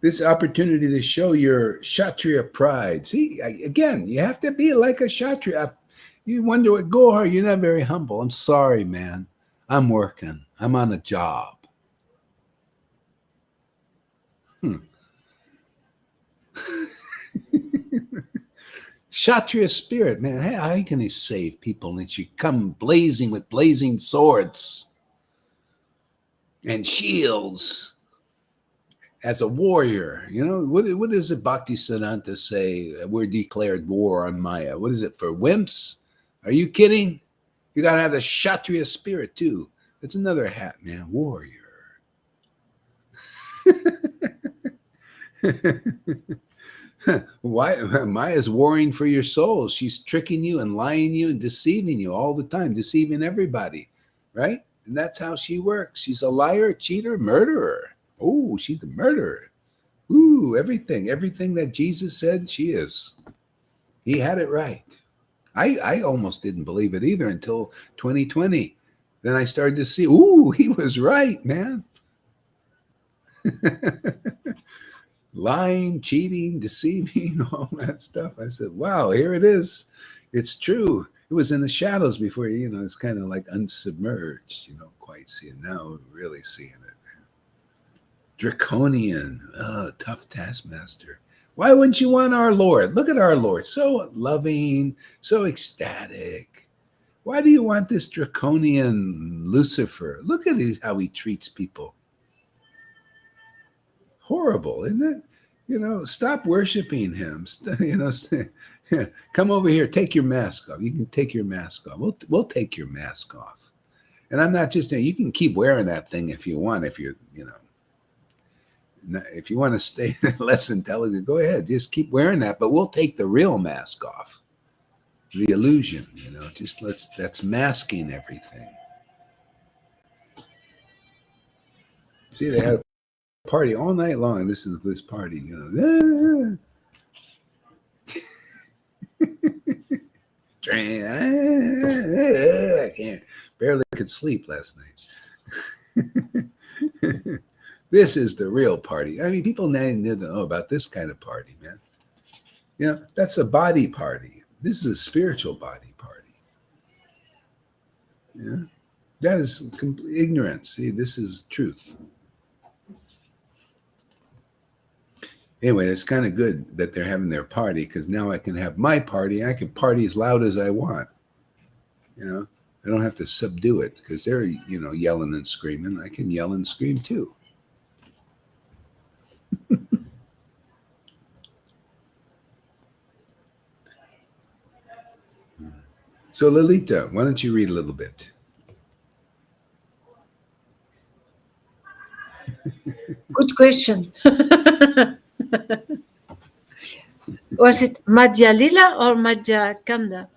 This opportunity to show your Kshatriya pride. See, again, you have to be like a Kshatriya. You wonder what Gohar, you're not very humble. I'm sorry, man. I'm working. I'm on a job. Kshatriya spirit, man. How can he save people? And she come blazing with blazing swords and shields as a warrior. You know, what does it Bhaktisiddhanta say? We're declared war on Maya. What is it, for wimps? Are you kidding? You got to have the Kshatriya spirit too. That's another hat, man. Warrior. Why Maya's warring for your soul? She's tricking you and lying you and deceiving you all the time, deceiving everybody, right? And that's how she works. She's a liar, cheater, murderer. Oh, she's a murderer. Ooh, everything that Jesus said, she is. He had it right. I almost didn't believe it either until 2020. Then I started to see, ooh, he was right, man. Lying, cheating, deceiving, all that stuff. I said, wow, here it is. It's true. It was in the shadows before, it's kind of like unsubmerged. You don't quite see it. Now we're really seeing it. Draconian, tough taskmaster. Why wouldn't you want our Lord? Look at our Lord. So loving, so ecstatic. Why do you want this draconian Lucifer? Look at how he treats people. Horrible, isn't it? Stop worshiping him. Come over here. Take your mask off. You can take your mask off. We'll take your mask off. And I'm not just. You can keep wearing that thing if you want. If you want to stay less intelligent, go ahead. Just keep wearing that. But we'll take the real mask off. The illusion. That's masking everything. See, they had a party all night long. This is this party, I can't barely could sleep last night. This is the real party. I mean, people need to know about this kind of party, man. That's a body party. This is a spiritual body party. Yeah, that is complete ignorance. See, this is truth. Anyway, it's kind of good that they're having their party, because now I can have my party. I can party as loud as I want. I don't have to subdue it, because they're, yelling and screaming. I can yell and scream too. So Lalita, why don't you read a little bit? Good question. Was it Madhya Lila or Madhya Kanda?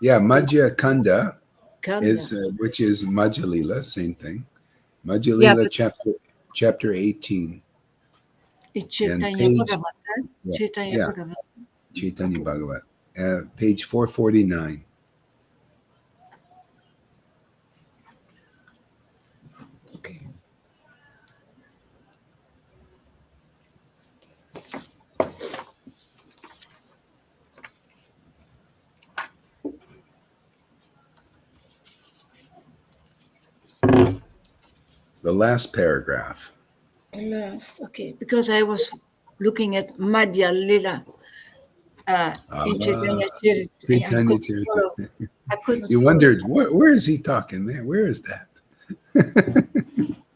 Yeah, Madhya Kanda is, which is Madhya Lila, same thing. Madhya Lila, chapter 18. It's Caitanya Bhagavata. Yeah, Caitanya Bhagavata. Page 449. Okay. The last paragraph. Okay, because I was looking at Madhya Lila in Chatanya. I couldn't You wondered, where is he talking, man? Where is that?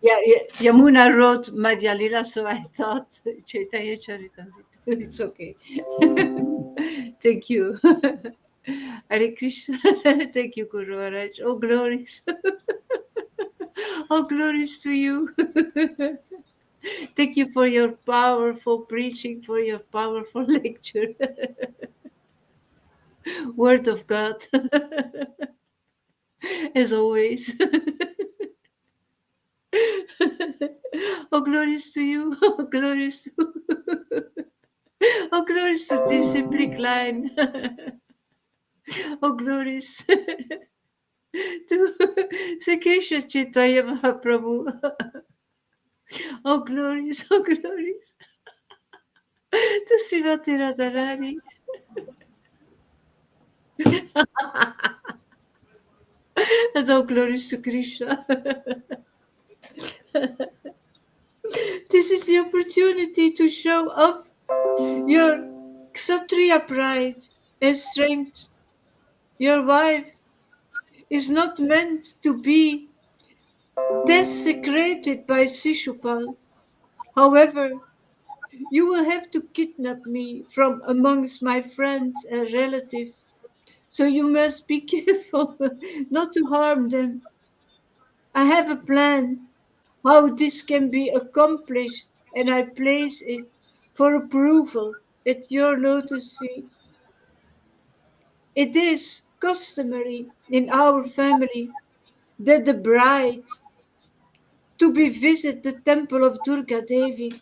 Yeah, Yamuna wrote Madhya Lila, so I thought Chaitanya Charitamrita. It's okay. Thank you. Hare Krishna. Thank you, Guru Maharaj. Oh, glories. Oh, glories to you. Thank you for your powerful preaching, for your powerful lecture. Word of God. As always. Oh, glories to you. Oh, glories to Oh, glories to this simply Klein. Oh, glories Sri Krishna Chaitanya Mahaprabhu. Oh glories, oh glories. To Srimati Radharani. And all glories to Krishna. This is the opportunity to show off your Kshatriya pride and strength. Your wife is not meant to be desecrated by Shishupal. However, you will have to kidnap me from amongst my friends and relatives, so you must be careful not to harm them. I have a plan how this can be accomplished, and I place it for approval at your lotus feet. It is customary in our family that the bride to be visit the temple of Durga Devi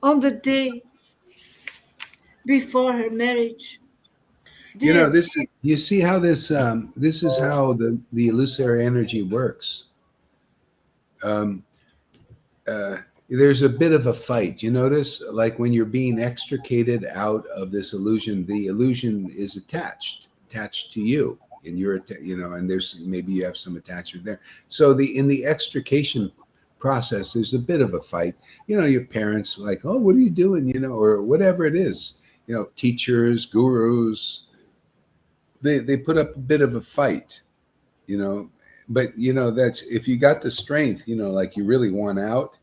on the day before her marriage. You know, This, you see how this is how the illusory energy works. Um, uh, there's a bit of a fight. You notice, like when you're being extricated out of this illusion, the illusion is attached to you, and and there's maybe you have some attachment there. So in the extrication process, there's a bit of a fight. You know, your parents like, oh, what are you doing? You know, or whatever it is. You know, teachers, gurus, they put up a bit of a fight. You know, but that's if you got the strength, like you really want out,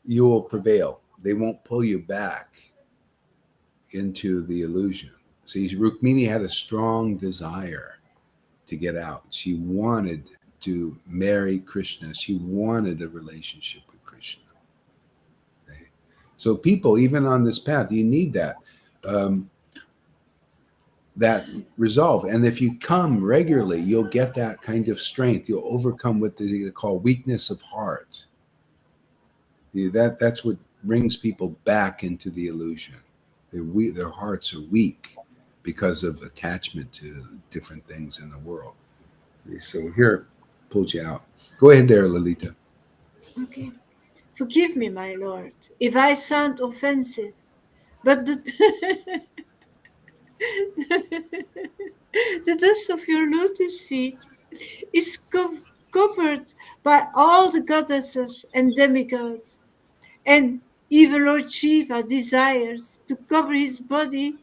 you will prevail. They won't pull you back into the illusion. See, Rukmini had a strong desire to get out. She wanted to marry Krishna. She wanted a relationship with Krishna. Okay? So people, even on this path, you need um, that resolve. And if you come regularly, you'll get that kind of strength. You'll overcome what they call weakness of heart. That's what brings people back into the illusion. Their hearts are weak because of attachment to different things in the world. So here, pulled you out. Go ahead there, Lalita. okay. Forgive me, my lord, if I sound offensive, but the dust of your lotus feet is covered by all the goddesses and demigods, and even Lord Shiva desires to cover his body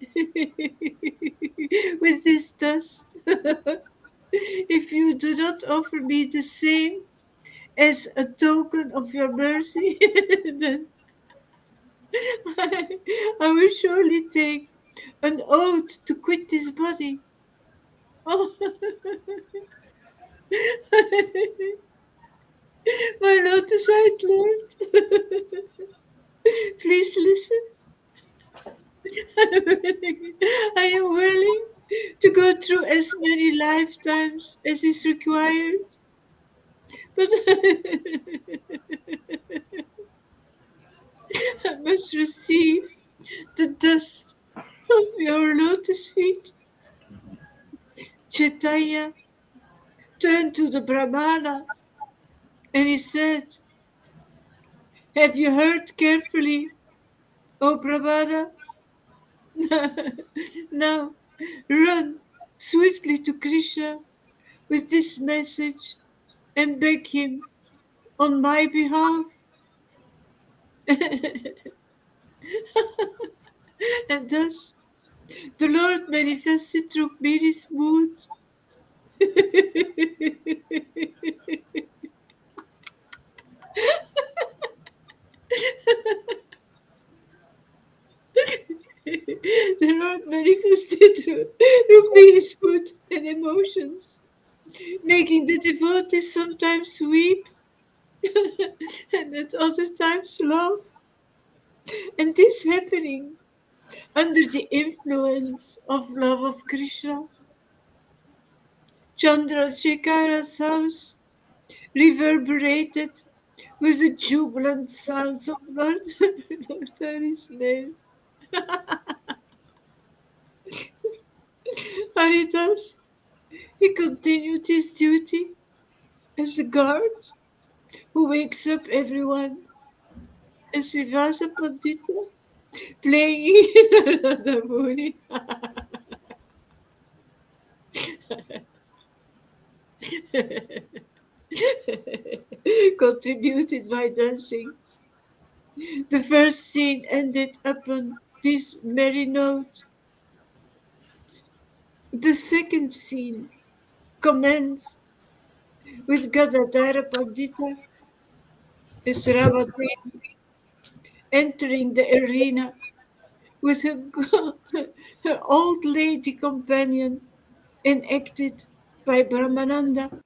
with this dust. If you do not offer me the same as a token of your mercy, then I will surely take an oath to quit this body. Oh, my lotus-eyed lord, please listen. I am willing to go through as many lifetimes as is required, but I must receive the dust of your lotus feet. Chatanya turned to the Brahmana and he said, have you heard carefully, O Brahmana? Now run swiftly to Krishna with this message and beg him on my behalf. And thus the Lord manifested through Miri's mood. The Lord manifested through Rukmini's mood and emotions, making the devotees sometimes weep and at other times laugh. And this happening under the influence of love of Krishna. Chandrasekhara's house reverberated with the jubilant sounds of Lord Hari's name. Haridas, he continued his duty as the guard who wakes up everyone, as Srivasa Pandita playing in another movie. Contributed by dancing. The first scene ended upon this merry note. The second scene commenced with Gadadhara Pandita as Ravadevi entering the arena with her, her old lady companion, enacted by Brahmananda.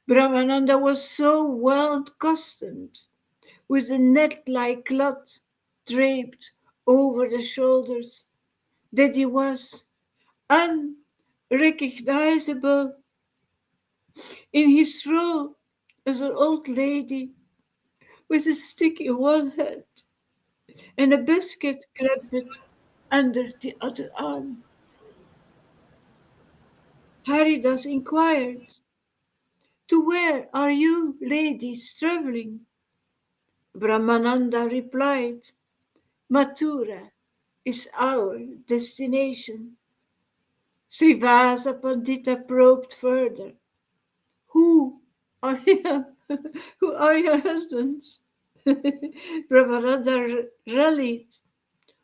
Brahmananda was so well accustomed with a net-like cloth draped over the shoulders that he was unrecognizable in his role as an old lady with a stick in one hand and a basket grabbed under the other arm. Haridas inquired, "To where are you ladies traveling?" Brahmananda replied, "Mathura is our destination." Srivasa Pandita probed further. Who are your, who are your husbands? Brahmananda rallied.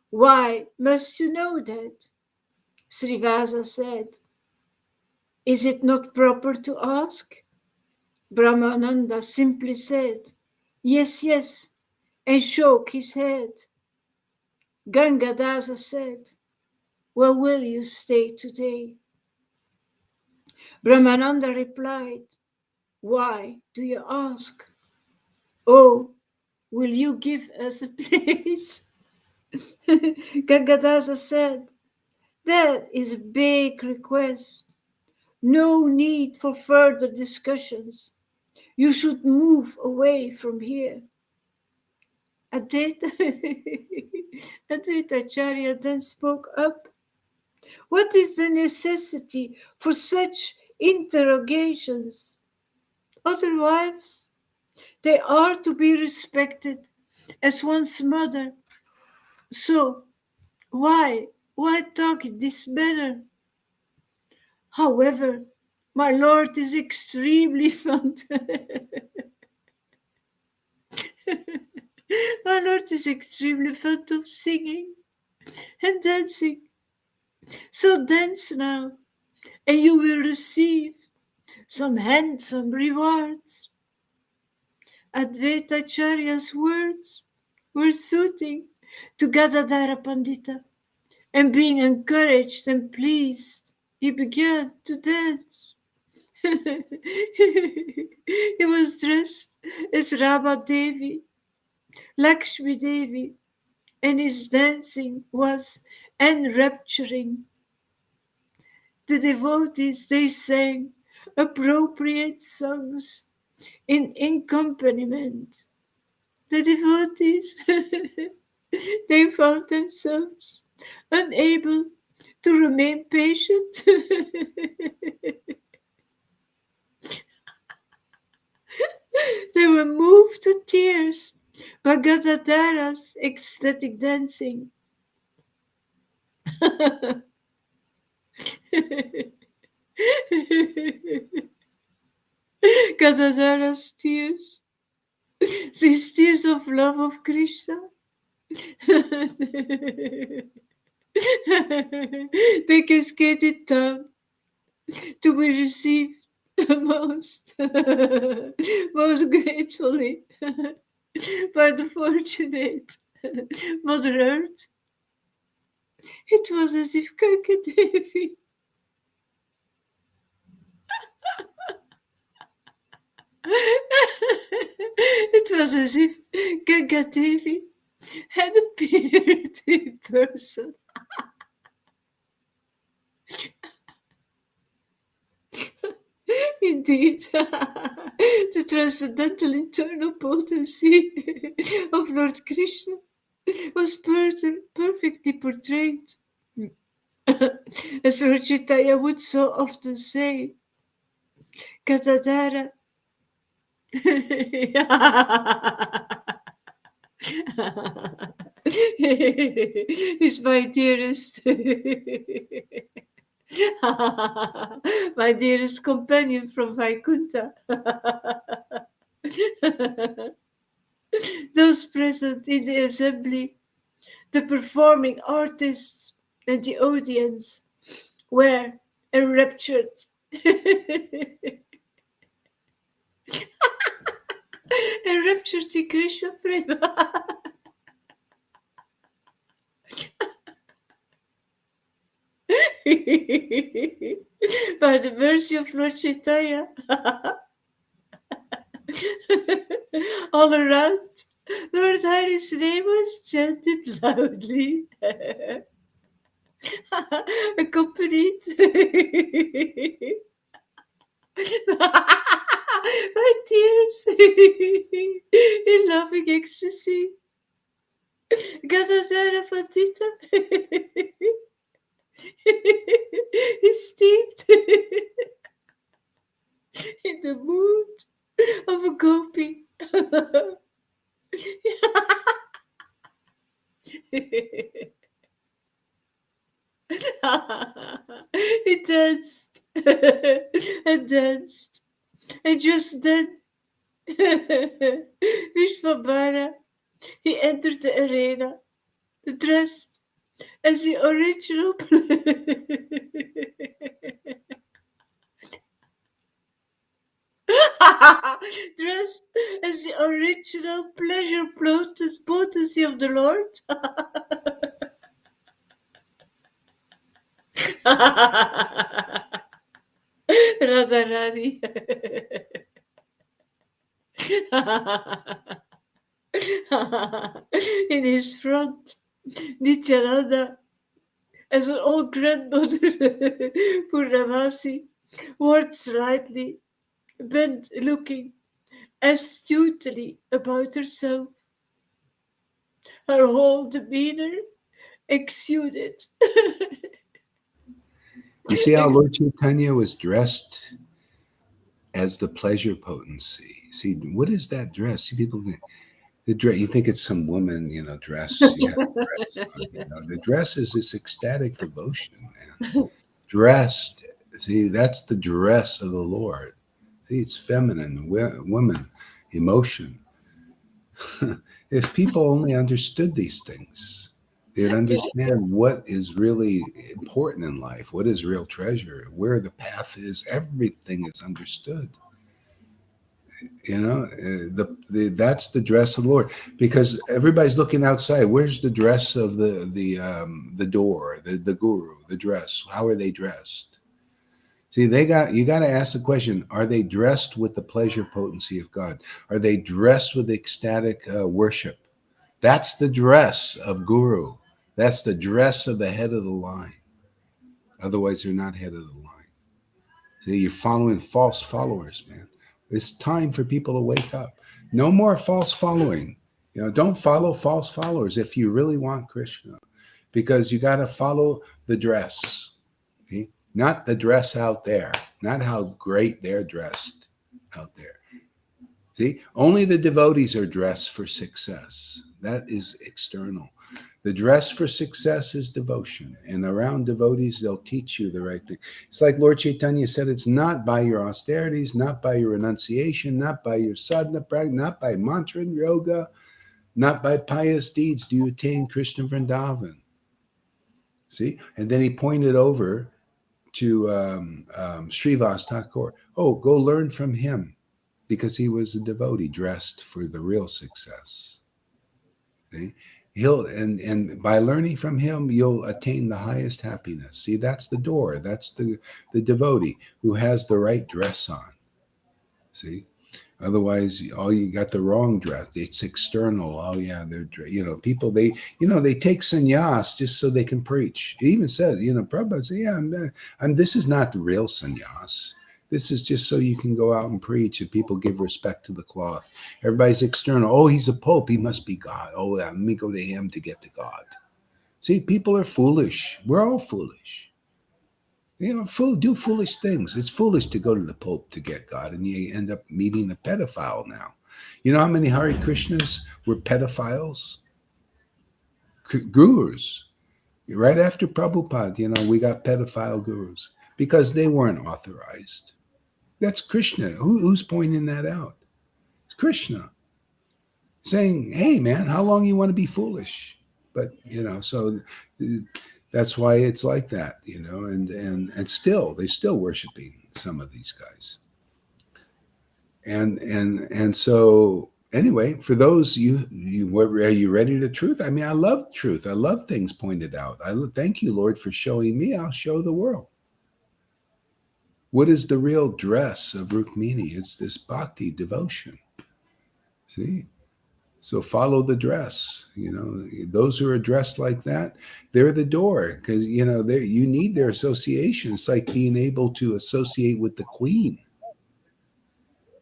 Why must you know that? Srivasa said, is it not proper to ask? Brahmananda simply said, yes, yes, and shook his head. Gangadasa said, where will you stay today? Brahmananda replied, why do you ask? Oh, will you give us a place? Gangadasa said, that is a big request. No need for further discussions. You should move away from here. Advaita Acharya then spoke up. What is the necessity for such interrogations? Other wives, they are to be respected as one's mother. So, why talk in this manner? However, my lord is extremely fond. My lord is extremely fond of singing and dancing. So dance now, and you will receive some handsome rewards. Advaita Acharya's words were soothing to Gadadhara Pandita, and being encouraged and pleased, he began to dance. He was dressed as Rama Devi, Lakshmi Devi, and his dancing was enrapturing. The devotees, they sang appropriate songs in accompaniment. The devotees, they found themselves unable to remain patient. They were moved to tears by Gadadhara's ecstatic dancing. Gadadhara's tears, these tears of love of Krishna, they cascaded down to be received most, most gratefully by the fortunate Mother Earth. It was as if Kankadevi it was as if Gangadevi had appeared in person. Indeed, the transcendental internal potency of Lord Krishna was perfectly portrayed. As Lord Chaitanya would so often say, Katadara. He's my dearest, my dearest companion from Vaikunta. Those present in the assembly, the performing artists, and the audience were enraptured. Enraptured in Krishna Prema. By the mercy of Lord Chaitanya. All around, Lord Hari's name was chanted loudly, accompanied by tears in loving ecstasy. Gadadhara Pandita is steeped in the mood of a gopi. He danced and danced, and just then Vishwabhara, he entered the arena, dressed as the original dressed as the original pleasure potency of the Lord. Radharani. In his front, Nityananda, as an old grandmother, Purnamasi, walked slightly, bent looking astutely about herself. Her whole demeanor exuded. You see how Lord Chaitanya was dressed as the pleasure potency. See, what is that dress? See, people think the dress. You think it's some woman, dress. Yeah, dress on. The dress is this ecstatic devotion, man. Dressed. See, that's the dress of the Lord. See, it's feminine, woman, emotion. If people only understood these things, they'd understand what is really important in life, what is real treasure, where the path is. Everything is understood. That's the dress of the Lord, because everybody's looking outside. Where's the dress of the door, the guru, the dress? How are they dressed? See, you got to ask the question: are they dressed with the pleasure potency of God? Are they dressed with ecstatic worship? That's the dress of guru. That's the dress of the head of the line. Otherwise, they're not head of the line. See, you're following false followers, man. It's time for people to wake up. No more false following. Don't follow false followers if you really want Krishna, because you got to follow the dress. See? Not the dress out there, not how great they're dressed out there. See, only the devotees are dressed for success. That is external. The dress for success is devotion. And around devotees, they'll teach you the right thing. It's like Lord Chaitanya said, it's not by your austerities, not by your renunciation, not by your sadhana practice, not by mantra and yoga, not by pious deeds do you attain Krishna Vrindavan. See? And then he pointed over to Srivas Thakur. Oh, go learn from him, because he was a devotee dressed for the real success. See? And by learning from him, you'll attain the highest happiness. See, that's the door. That's the devotee who has the right dress on. See, otherwise, you got the wrong dress. It's external. Oh yeah, they're people they take sannyas just so they can preach. It even says Prabhupada says, yeah, this is not the real sannyas. This is just so you can go out and preach and people give respect to the cloth. Everybody's external. Oh, he's a pope. He must be God. Oh, let me go to him to get to God. See, people are foolish. We're all foolish. Do foolish things. It's foolish to go to the Pope to get God, and you end up meeting a pedophile now. You know how many Hare Krishnas were pedophiles? Gurus. Right after Prabhupada, we got pedophile gurus because they weren't authorized. That's Krishna. Who's pointing that out? It's Krishna saying, hey, man, how long you want to be foolish? But, so that's why it's like that, and still, they're still worshiping some of these guys. And so anyway, for those are you ready to truth? I mean, I love truth. I love things pointed out. Thank you, Lord, for showing me. I'll show the world. What is the real dress of Rukmini? It's this bhakti devotion. See? So follow the dress. Those who are dressed like that, they're the door, because you need their association. It's like being able to associate with the queen.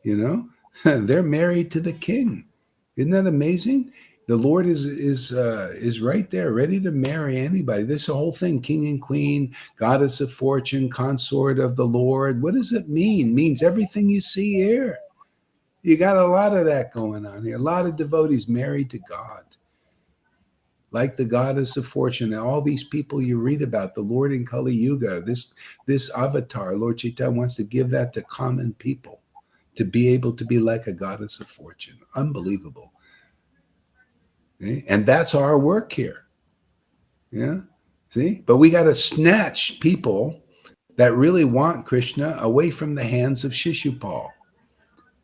They're married to the king. Isn't that amazing? The Lord is right there, ready to marry anybody. This whole thing, king and queen, goddess of fortune, consort of the Lord. What does it mean? It means everything you see here. You got a lot of that going on here. A lot of devotees married to God, like the goddess of fortune. And all these people you read about, the Lord in Kali Yuga, this avatar, Lord Chaitanya wants to give that to common people, to be able to be like a goddess of fortune. Unbelievable. Okay? And that's our work here. Yeah. See? But we got to snatch people that really want Krishna away from the hands of Shishupal.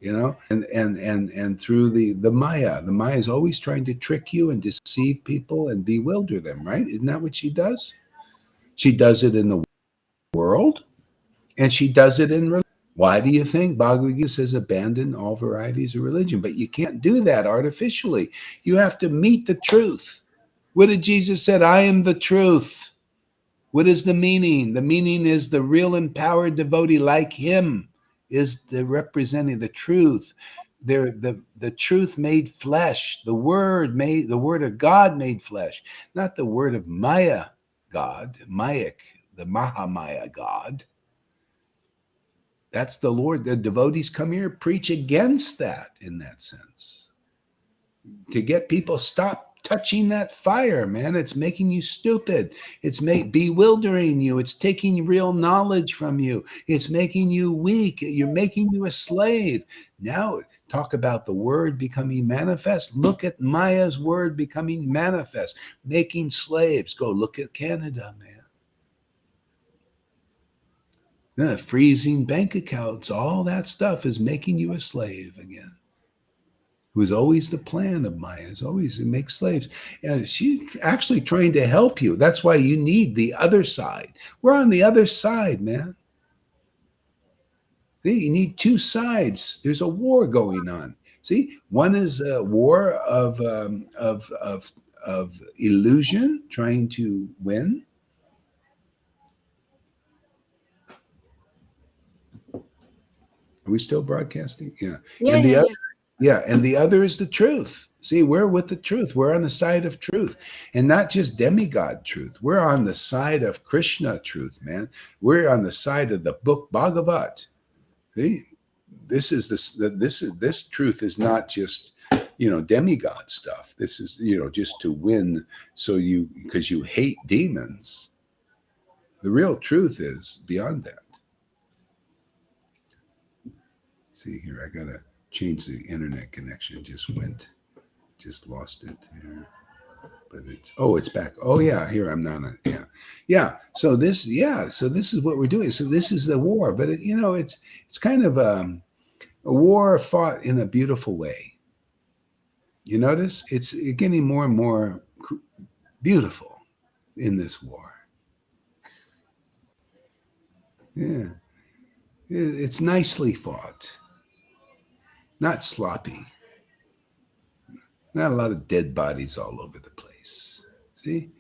And through the Maya. The Maya is always trying to trick you and deceive people and bewilder them, right? Isn't that what she does? She does it in the world, and she does it in religion. Why do you think Bhagavad Gita says abandon all varieties of religion? But you can't do that artificially. You have to meet the truth. What did Jesus say? I am the truth. What is the meaning? The meaning is the real empowered devotee like him is the representing the truth. The truth made flesh. The word of God made flesh, not the word of Maya God, Mayak, the Mahamaya God. That's the Lord. The devotees come here, preach against that in that sense. To get people stop touching that fire, man. It's making you stupid. It's bewildering you. It's taking real knowledge from you. It's making you weak. You're making you a slave. Now talk about the word becoming manifest. Look at Maya's word becoming manifest, making slaves. Go look at Canada, man. Freezing bank accounts, all that stuff is making you a slave again. It was always the plan of Maya, is always to make slaves. And she's actually trying to help you. That's why you need the other side. We're on the other side, man. See, you need two sides. There's a war going on. See, one is a war of illusion, trying to win. Are we still broadcasting? Yeah. And the other, yeah, and the other is the truth. See, we're with the truth. We're on the side of truth, and not just demigod truth. We're on the side of Krishna truth, man. We're on the side of the book Bhagavata. See, this truth is not just demigod stuff. This is just to win, because you hate demons. The real truth is beyond that. See here, I gotta change the internet connection. Just lost it here. But it's back. Oh yeah, here I'm not. Yeah. So this is what we're doing. So this is the war, but it's kind of a war fought in a beautiful way. You notice it's getting more and more beautiful in this war. Yeah, it's nicely fought, not sloppy. Not a lot of dead bodies all over the place. See?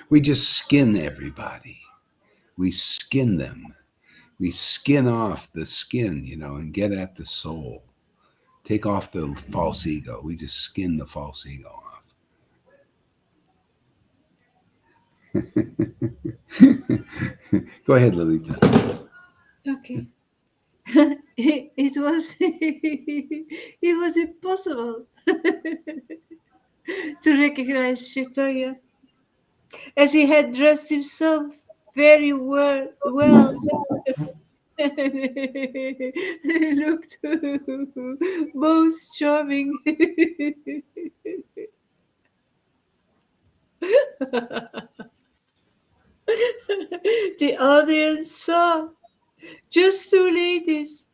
We just skin everybody. We skin them. We skin off the skin, and get at the soul. Take off the false ego. We just skin the false ego Go ahead, Lolita. Okay. It was it was impossible to recognize Chatanya, as he had dressed himself very well. He looked most charming. The audience saw just two ladies.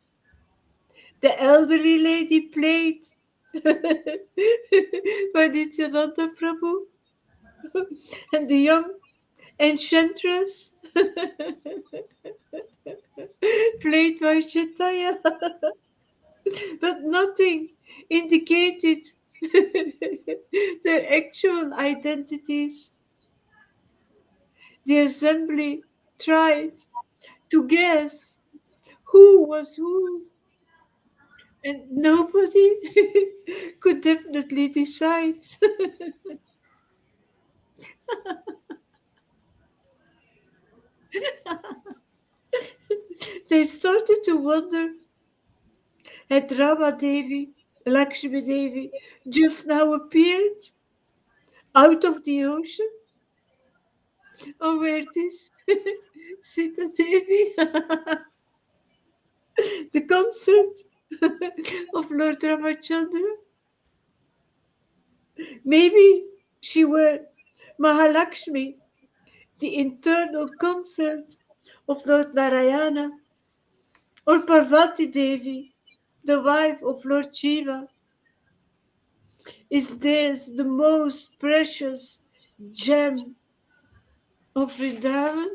The elderly lady played by Nityananda Prabhu, and the young enchantress played by Chatanya, but nothing indicated their actual identities. The assembly tried to guess who was who, and nobody could definitely decide. They started to wonder, had Rama Devi, Lakshmi Devi, just now appeared out of the ocean? Or were this Sita Devi, the consort of Lord Ramachandra? Maybe she were Mahalakshmi, the internal consort of Lord Narayana, or Parvati Devi, the wife of Lord Shiva. Is this the most precious gem of Vrindavan?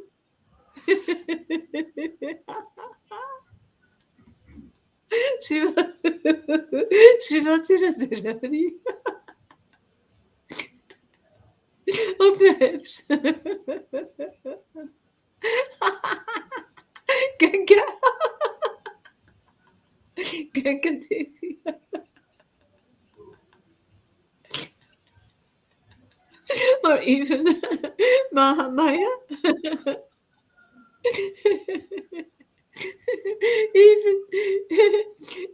Srimati Radharani. Or perhaps Ganga, Ganga Devi, or even Mahamaya. Even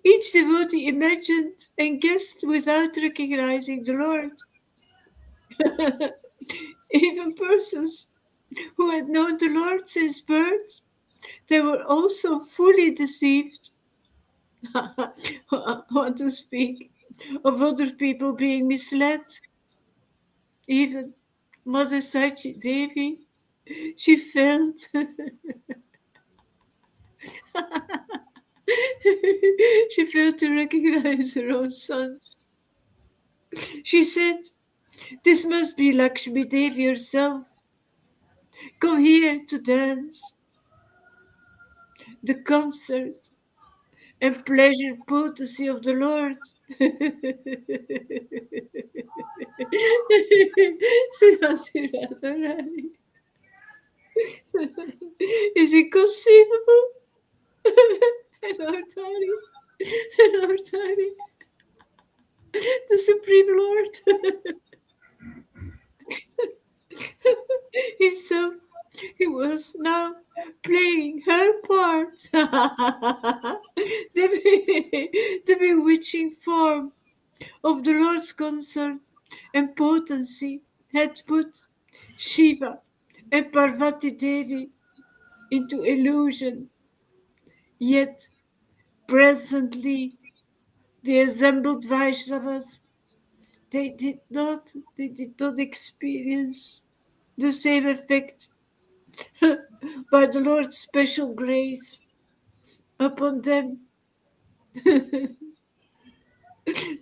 each devotee imagined and guessed without recognizing the Lord. Even persons who had known the Lord since birth, they were also fully deceived. Want to speak of other people being misled. Even Mother Sachi Devi, she felt she failed to recognize her own son. She said, "This must be Lakshmi Devi herself. Come here to dance. The concert and pleasure potency of the Lord." Srimati Radharani. Is it conceivable? Lord Hari, Lord Hari, the Supreme Lord himself, he was now playing her part. The bewitching form of the Lord's consort and potency had put Shiva and Parvati Devi into illusion. Yet presently the assembled Vaishnavas, they did not experience the same effect by the Lord's special grace upon them. The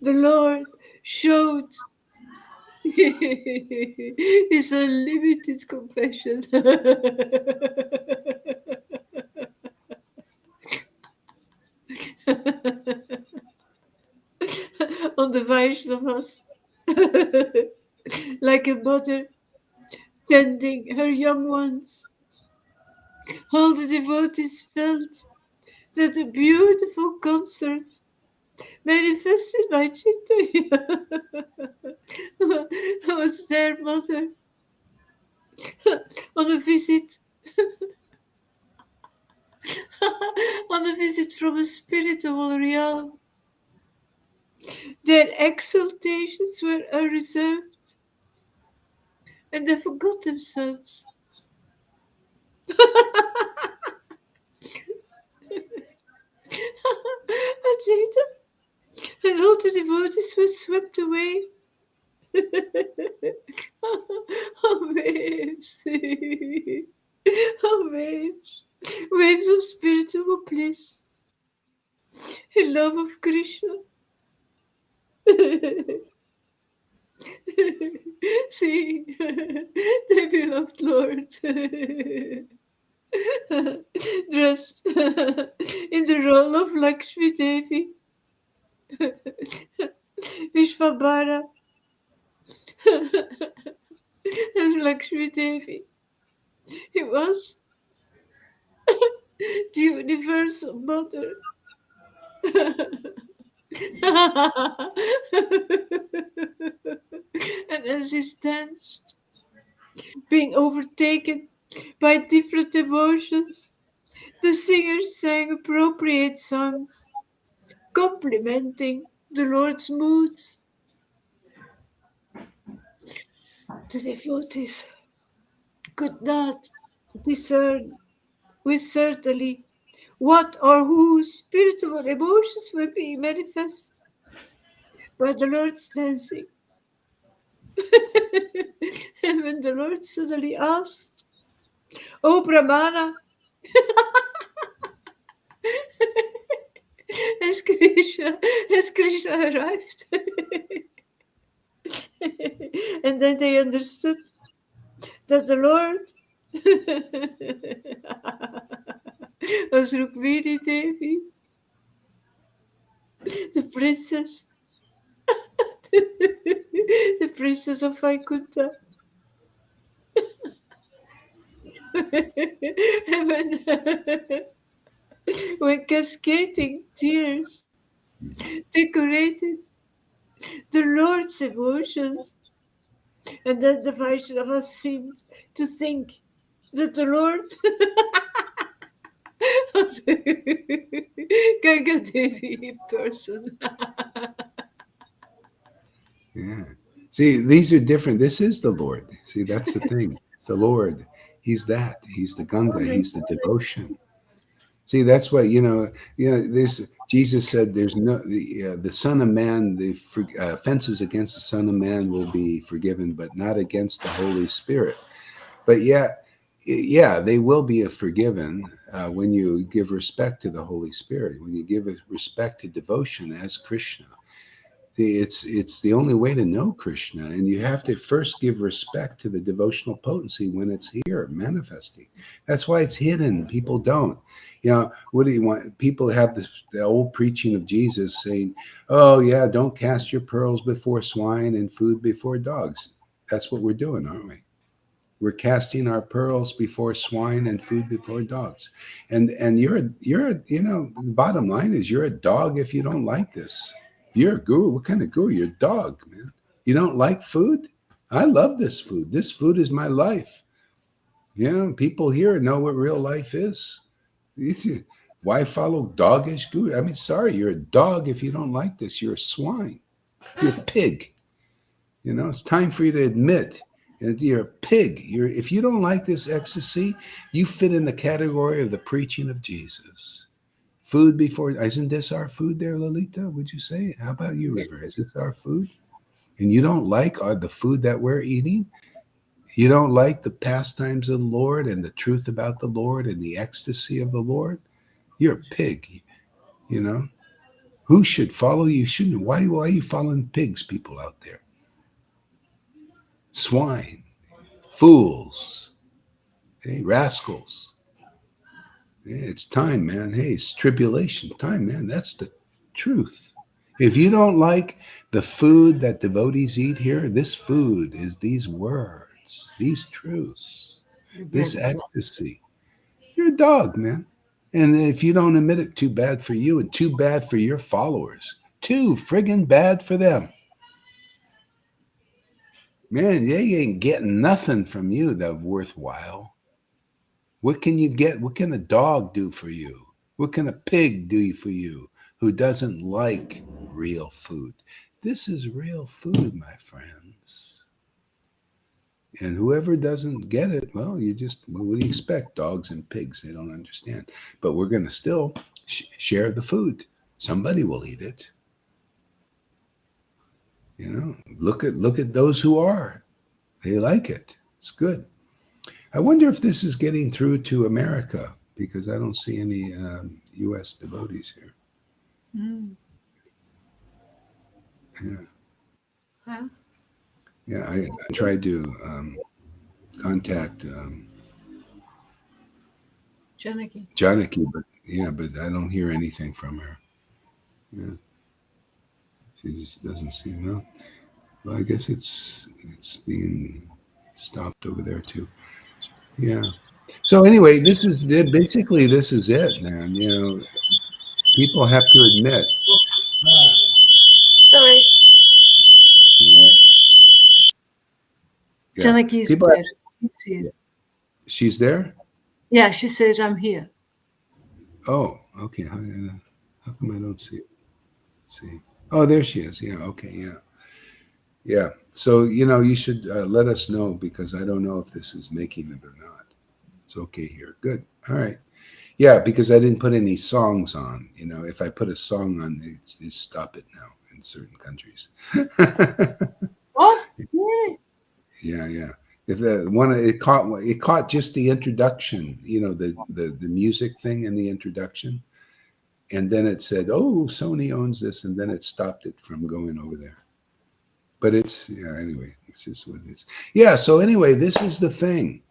Lord showed his unlimited compassion on the Vaishnavas, like a mother tending her young ones. All the devotees felt that a beautiful concert manifested by Chaitanya was their mother. on a visit on a visit from a spiritual realm. Their exaltations were unreserved, and they forgot themselves. And later, and all the devotees were swept away. Oh, waves, oh, waves, waves of spiritual bliss, in love of Krishna. See, the beloved Lord, dressed in the role of Lakshmi Devi, Vishvabhara as Lakshmi Devi. He was the universal mother. And as he danced, being overtaken by different emotions, the singers sang appropriate songs, complimenting the Lord's moods. The devotees could not discern with certainty what or whose spiritual emotions were being manifest by the Lord's dancing. And when the Lord suddenly asked, "Oh, Brahmana, has Krishna arrived?" And then they understood that the Lord was Rukmini Devi, the princess, the princess of Vaikuntha. And when cascading tears decorated the Lord's emotions, and then the Vaishnavas seemed to think that the Lord was Ganga Devi in person. Yeah. See, these are different. This is the Lord. See, that's the thing. It's the Lord. He's that. He's the Ganga. He's the devotion. See, that's what There's Jesus said, "There's no the Son of Man. The offenses against the Son of Man will be forgiven, but not against the Holy Spirit." But yeah, they will be forgiven when you give respect to the Holy Spirit. When you give respect to devotion as Krishna. It's the only way to know Krishna, and you have to first give respect to the devotional potency when it's here manifesting. That's why it's hidden. People don't. What do you want? People have the old preaching of Jesus saying, "Oh yeah, don't cast your pearls before swine and food before dogs." That's what we're doing, aren't we? We're casting our pearls before swine and food before dogs. And the bottom line is you're a dog if you don't like this. You're a guru. What kind of guru? You're a dog, man. You don't like food? I love this food. This food is my life. People here know what real life is. Why follow doggish guru? I mean, sorry, you're a dog if you don't like this. You're a swine. You're a pig. It's time for you to admit that you're a pig. If you don't like this ecstasy, you fit in the category of the preaching of Jesus. Food before, isn't this our food there, Lalita? Would you say? How about you, River? Is this our food? And you don't like the food that we're eating? You don't like the pastimes of the Lord and the truth about the Lord and the ecstasy of the Lord? You're a pig, Who should follow you? Shouldn't. Why are you following pigs, people out there? Swine, fools, hey, rascals. Yeah, it's time, man. Hey, it's tribulation time, man. That's the truth. If you don't like the food that devotees eat here, this food is these words, these truths, this ecstasy. You're a dog, man. And if you don't admit it, too bad for you and too bad for your followers. Too friggin' bad for them. Man, they ain't getting nothing from you that worthwhile. What can you get? What can a dog do for you? What can a pig do for you who doesn't like real food? This is real food, my friends. And whoever doesn't get it, well, what do you expect? Dogs and pigs, they don't understand. But we're going to still share the food. Somebody will eat it. You know, look at those who are. They like it. It's good. I wonder if this is getting through to America because I don't see any U.S. devotees here. Mm. Yeah, Huh? yeah. I tried to contact Janaki. Janaki, but I don't hear anything from her. Yeah, she just doesn't seem well. Well, I guess it's being stopped over there too. Yeah. So anyway, this is it, man. You know, people have to admit. Sorry. Yeah, Janaki is people. there. She's here. She's there. Yeah, she says I'm here. Oh, okay. How come I don't see it? Let's see. Oh, there she is. Yeah. Okay. Yeah. Yeah. So you should let us know because I don't know if this is making it or not. It's okay here. Good. All right. Yeah, because I didn't put any songs on. If I put a song on, they stop it now in certain countries. Oh, really? Yeah, yeah. If the one it caught just the introduction, the music thing in the introduction, and then it said, "Oh, Sony owns this," and then it stopped it from going over there. But anyway, it's just what it is. Yeah. So anyway, this is the thing.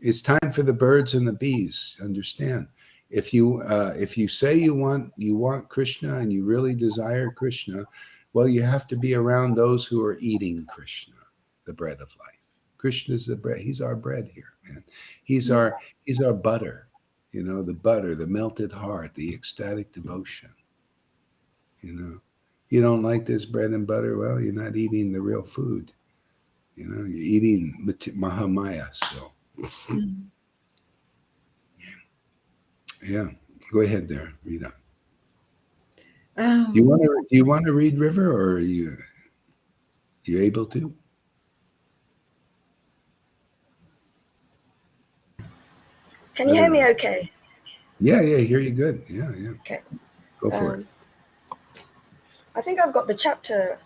It's time for the birds and the bees. Understand? If you say you want Krishna and you really desire Krishna, well, you have to be around those who are eating Krishna, the bread of life. Krishna's the bread. He's our bread here, man. He's our butter. The butter, the melted heart, the ecstatic devotion. You don't like this bread and butter. Well, you're not eating the real food. You're eating Mahamaya. So. Mm. Yeah, go ahead there, Rita. Um, Do you want to read River, or are you able to? Can you hear me okay? Yeah, hear you good. Yeah. Okay. Go for it. I think I've got the chapter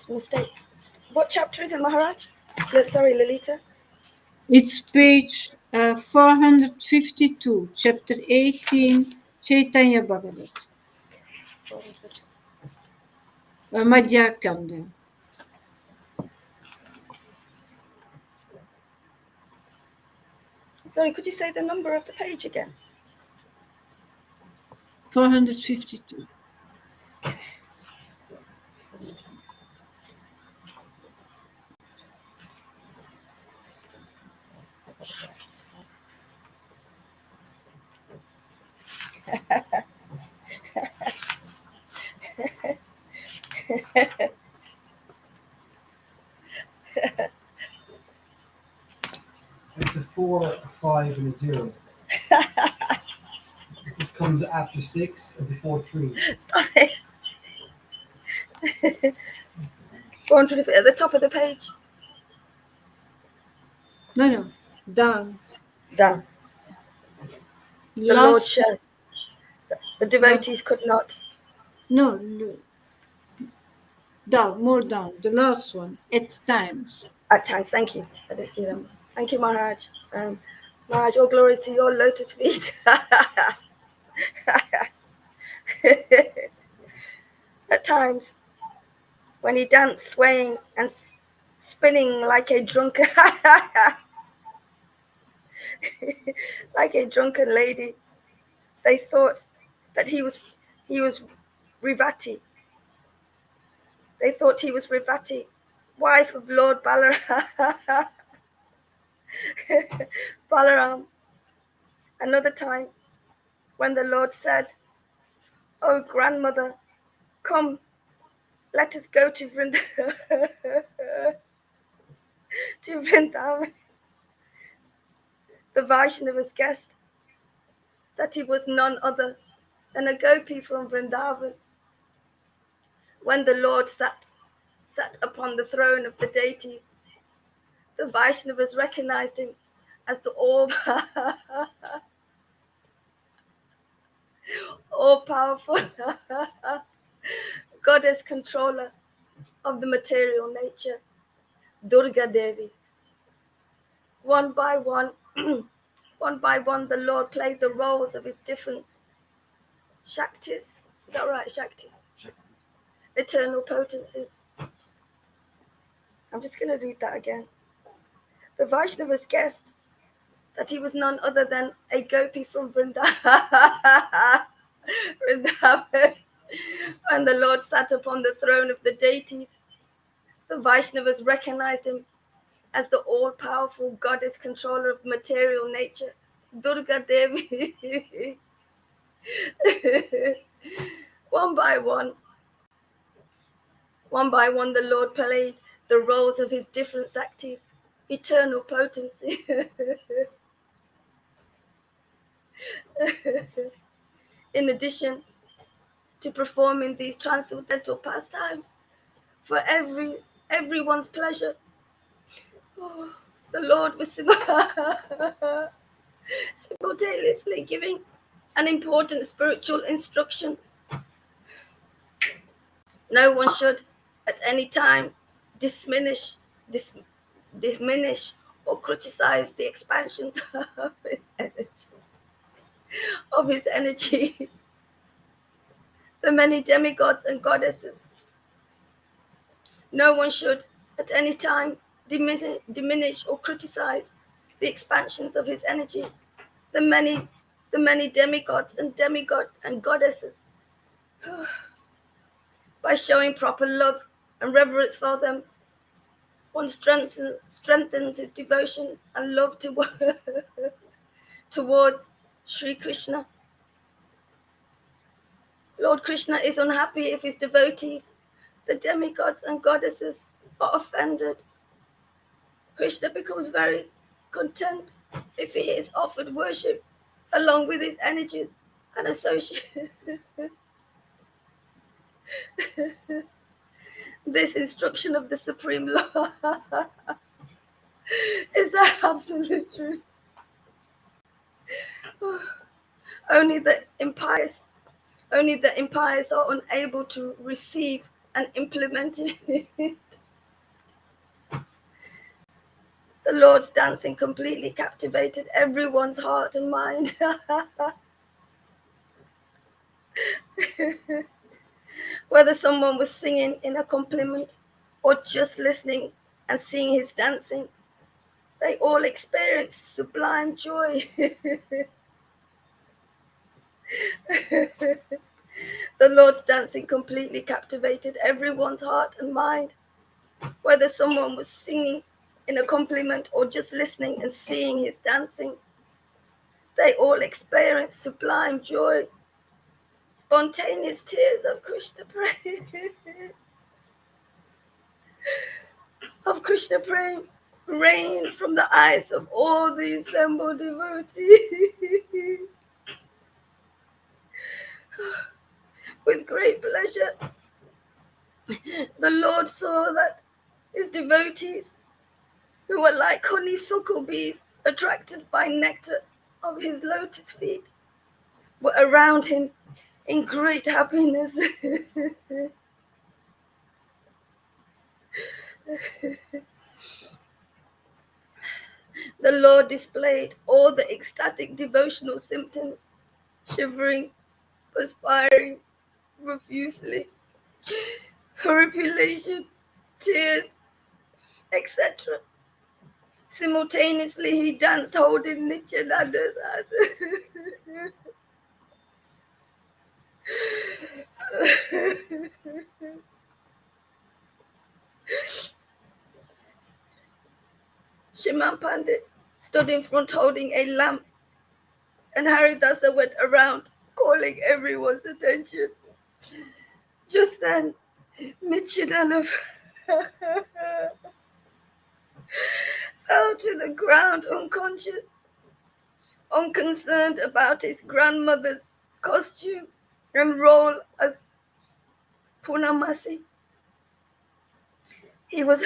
mistake. What chapter is it, Maharaj? Sorry, Lolita. it's page 452, chapter 18, Caitanya Bhagavata. Madhya Kanda. Sorry, could you say the number of the page again? 452. It's a 4, a 5, and a 0. It comes after 6 and before 3. Stop it. Go on to at the top of the page. No, down. Down. The Lord showed. The devotees could not. No, down, more down. The last one, at times. At times, thank you. I didn't see them. Thank you, Maharaj. Maharaj, all glories to your lotus feet. At times, when he danced, swaying and spinning like a drunken, like a drunken lady, they thought that he was Rivati. They thought he was Rivati, wife of Lord Balaram. Balaram. Another time, when the Lord said, "Oh, grandmother, come, let us go to Vrindavan." to Vrindavan, the Vaishnavas guessed that he was none other than a gopi from Vrindavan. When the Lord sat upon the throne of the deities, the Vaishnavas recognized him as the all-powerful goddess controller of the material nature, Durga Devi. One by one, the Lord played the roles of his different Shaktis. Is that right? Shaktis. Eternal potencies. I'm just going to read that again. The Vaishnavas guessed that he was none other than a gopi from Vrindavan. When the Lord sat upon the throne of the deities, the Vaishnavas recognized him as the all-powerful goddess controller of material nature, Durga Devi. One by one, the Lord played the roles of his different Saktis, eternal potency. In addition to performing these transcendental pastimes for everyone's pleasure, the Lord was simultaneously giving an important spiritual instruction. No one should at any time diminish or criticize the expansions of his energy. The many demigods and goddesses. No one should at any time diminish or criticize the expansions of his energy. The many demigods and goddesses. By showing proper love and reverence for them, one strengthens his devotion and love towards Sri Krishna. Lord Krishna is unhappy if his devotees, the demigods and goddesses, are offended. Krishna becomes very content if he is offered worship along with his energies and associates. This instruction of the Supreme Lord is the absolute truth. Only the impious are unable to receive and implement it. The Lord's dancing completely captivated everyone's heart and mind. Whether someone was singing in accompaniment or just listening and seeing his dancing, they all experienced sublime joy. The Lord's dancing completely captivated everyone's heart and mind. Whether someone was singing in accompaniment or just listening and seeing his dancing, they all experienced sublime joy. Spontaneous tears of Krishna praying rained from the eyes of all the assembled devotees. With great pleasure, the Lord saw that his devotees, who were like honeysuckle bees attracted by nectar of his lotus feet, were around him in great happiness. The Lord displayed all the ecstatic devotional symptoms, shivering, perspiring profusely, horripilation, tears, etc. Simultaneously, he danced holding Nityananda's hand. Shiman Pandit stood in front holding a lamp, and Haridasa went around calling everyone's attention. Just then, Nityananda fell to the ground unconscious, unconcerned about his grandmother's costume and role as Punamasi. He was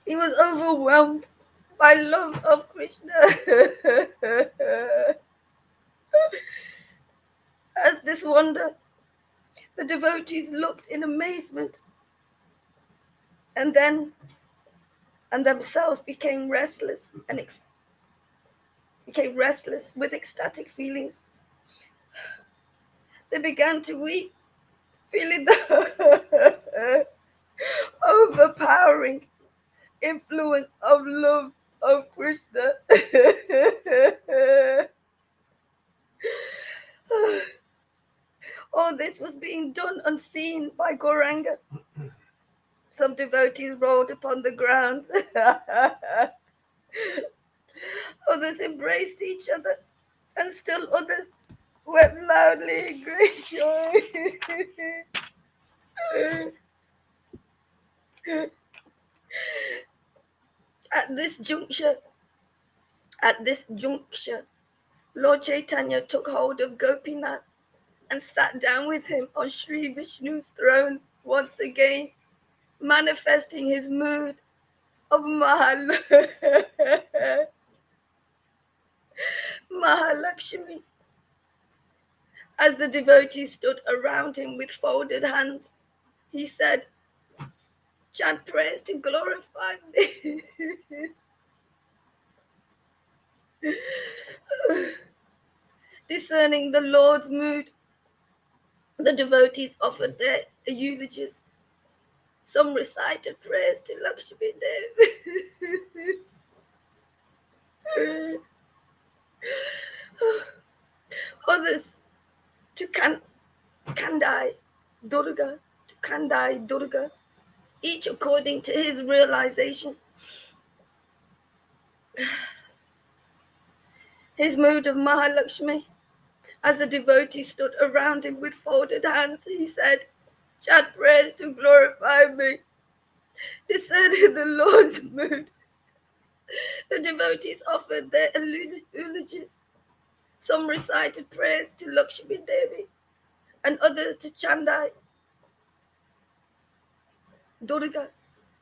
he was overwhelmed by love of Krishna. As this wonder, the devotees looked in amazement and themselves became restless with ecstatic feelings. They began to weep, feeling the overpowering influence of love of Krishna. All this was being done unseen by Gauranga. Some devotees rolled upon the ground. Others embraced each other, and still others wept loudly in great joy. At this juncture, Lord Chaitanya took hold of Gopinath and sat down with him on Sri Vishnu's throne once again, manifesting his mood of Mahalakshmi. As the devotees stood around him with folded hands, he said, "Chant prayers to glorify me." Discerning the Lord's mood, the devotees offered their eulogies. Some recited prayers to Lakshmi Devi. Others to Kandai Durga, each according to his realization. His mood of Mahalakshmi. As the devotees stood around him with folded hands, he said, "Chant prayers to glorify me." Discerning the Lord's mood, the devotees offered their eulogies. Some recited prayers to Lakshmi Devi, and others to Chandai Durga,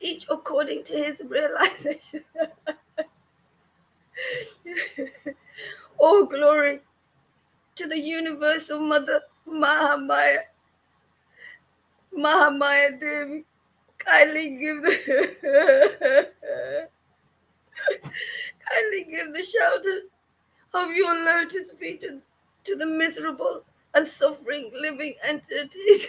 each according to his realization. All glory to the universal mother, Mahamaya Devi. Kindly give the shelter of your lotus feet to the miserable and suffering living entities.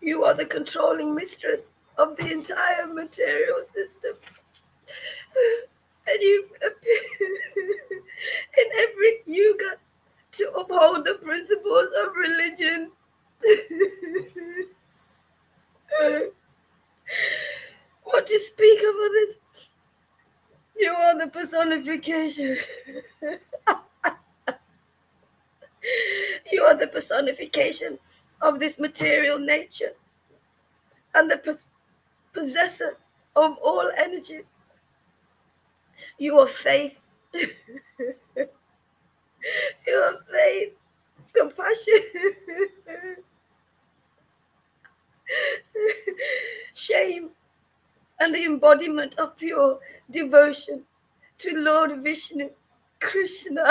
You are the controlling mistress of the entire material system. And you appear in every yuga to uphold the principles of religion. What to speak of others? You are the personification. You are the personification of this material nature and the possessor of all energies. You are faith. You are faith, compassion, shame, and the embodiment of pure devotion to Lord Vishnu, Krishna.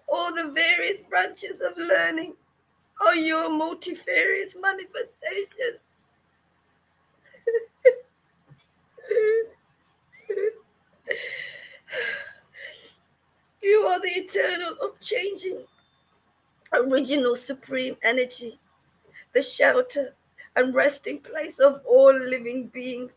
All the various branches of learning are your multifarious manifestations. are the eternal, unchanging, original supreme energy, the shelter and resting place of all living beings.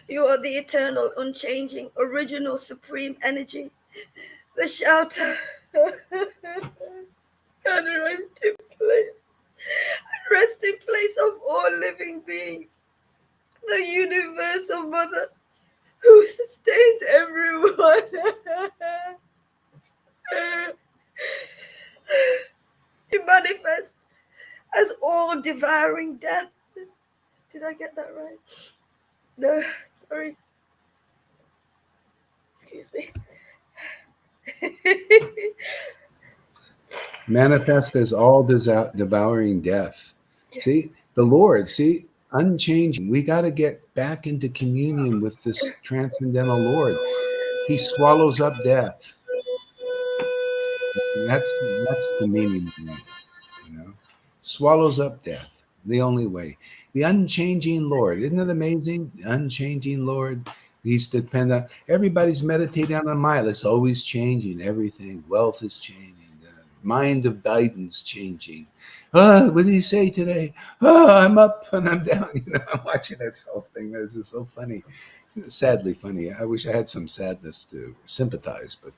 You are the eternal, unchanging, original, supreme energy, the shelter and resting place of all living beings, the universal mother who sustains everyone. You manifest as all devouring death. Did I get that right? No, sorry. Excuse me. Manifest as all devouring death. See, the Lord, see, unchanging. We got to get back into communion with this transcendental Lord. He swallows up death. That's the meaning of it, you know. Swallows up death. The only way. The unchanging Lord. Isn't it amazing? The unchanging Lord. He's dependent. Everybody's meditating on a mile. It's always changing. Everything. Wealth is changing. The mind of Biden's changing. Oh, what did he say today? Oh, I'm up and I'm down. You know, I'm watching that whole thing. This is so funny. Sadly funny. I wish I had some sadness to sympathize, but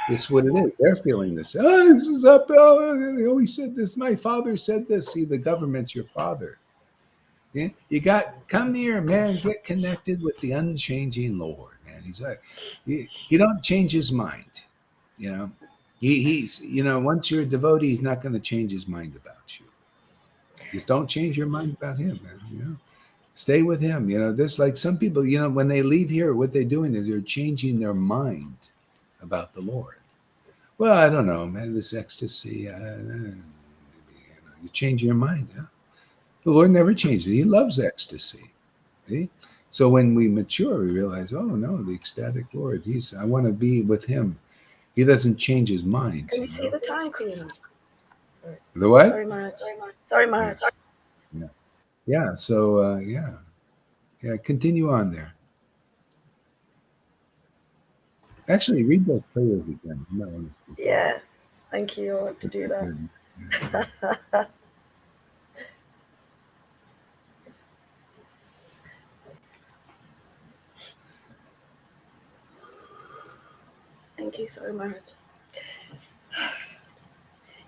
it's what it is. They're feeling this. Oh, this is up. Oh, he said this. My father said this. See, the government's your father. Yeah? You got come here, man. Get connected with the unchanging Lord, man. He's like, you don't change his mind. You know, he's once you're a devotee, he's not going to change his mind about you. Just don't change your mind about him, man. You know. Stay with him. You know, there's like some people, you know, when they leave here, what they're doing is they're changing their mind about the Lord. Well, I don't know, man, this ecstasy, you change your mind. Huh? The Lord never changes. He loves ecstasy. See? So when we mature, we realize, oh, no, the ecstatic Lord, I want to be with him. He doesn't change his mind. Can you see the time, Queen? The what? Sorry, Maharaj. Yeah. Yeah. So, yeah. Continue on there. Actually, read those prayers again. Yeah. Thank you. I want to do that. Yeah. Thank you so much.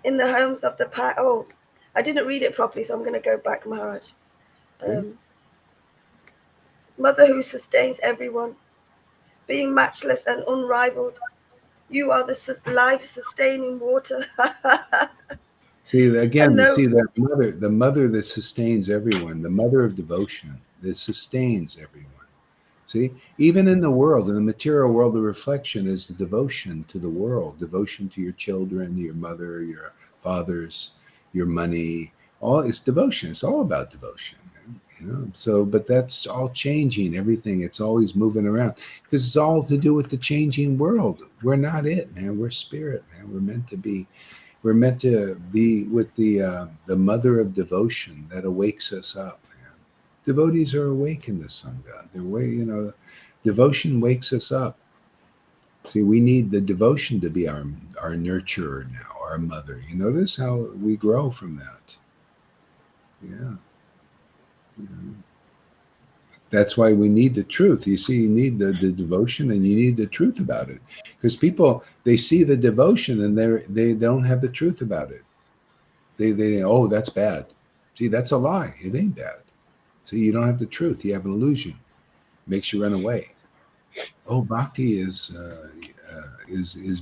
In the homes of the I didn't read it properly, so I'm going to go back, Maharaj. Mother who sustains everyone, being matchless and unrivaled, you are the life-sustaining water. See, again, you see that mother, the mother that sustains everyone, the mother of devotion that sustains everyone. See, even in the world, in the material world, the reflection is the devotion to the world, devotion to your children, your mother, your fathers, your money. All it's devotion. It's all about devotion. You know, so, but that's all changing. Everything. It's always moving around because it's all to do with the changing world. We're not it, man. We're spirit, man. We're meant to be. We're meant to be with the mother of devotion that awakes us up. Man. Devotees are awake in the Sangha. They're way, you know, devotion wakes us up. See, we need the devotion to be our nurturer now, our mother. You notice how we grow from that. Yeah. That's why we need the truth. You see, you need the devotion and you need the truth about it. Because people, they see the devotion and they don't have the truth about it. They oh, that's bad. See, that's a lie. It ain't bad. See, you don't have the truth. You have an illusion. It makes you run away. Oh, bhakti is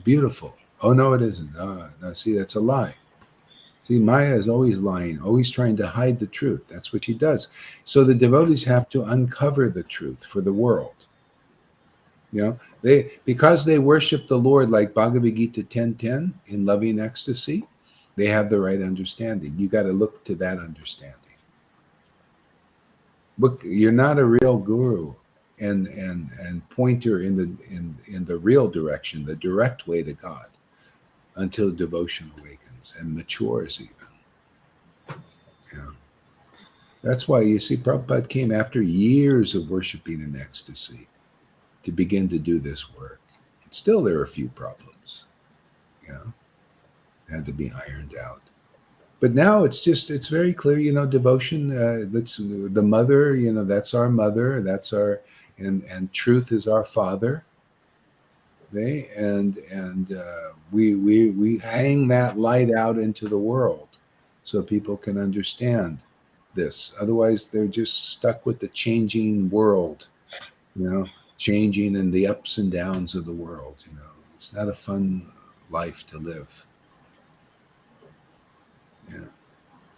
beautiful. Oh, no, it isn't. No, see, that's a lie. See, Maya is always lying, always trying to hide the truth. That's what she does. So the devotees have to uncover the truth for the world. You know, because they worship the Lord like Bhagavad Gita 10:10 in loving ecstasy, they have the right understanding. You got to look to that understanding. Look, you're not a real guru and point her in the real direction, the direct way to God, until devotion awakens and matures even. Yeah. That's why you see Prabhupada came after years of worshiping in ecstasy to begin to do this work. Still, there are a few problems, had to be ironed out. But now it's very clear, devotion, that's the mother, that's our mother, that's our, and truth is our father. Okay? And we hang that light out into the world so people can understand this. Otherwise, they're just stuck with the changing world, changing in the ups and downs of the world. It's not a fun life to live. Yeah.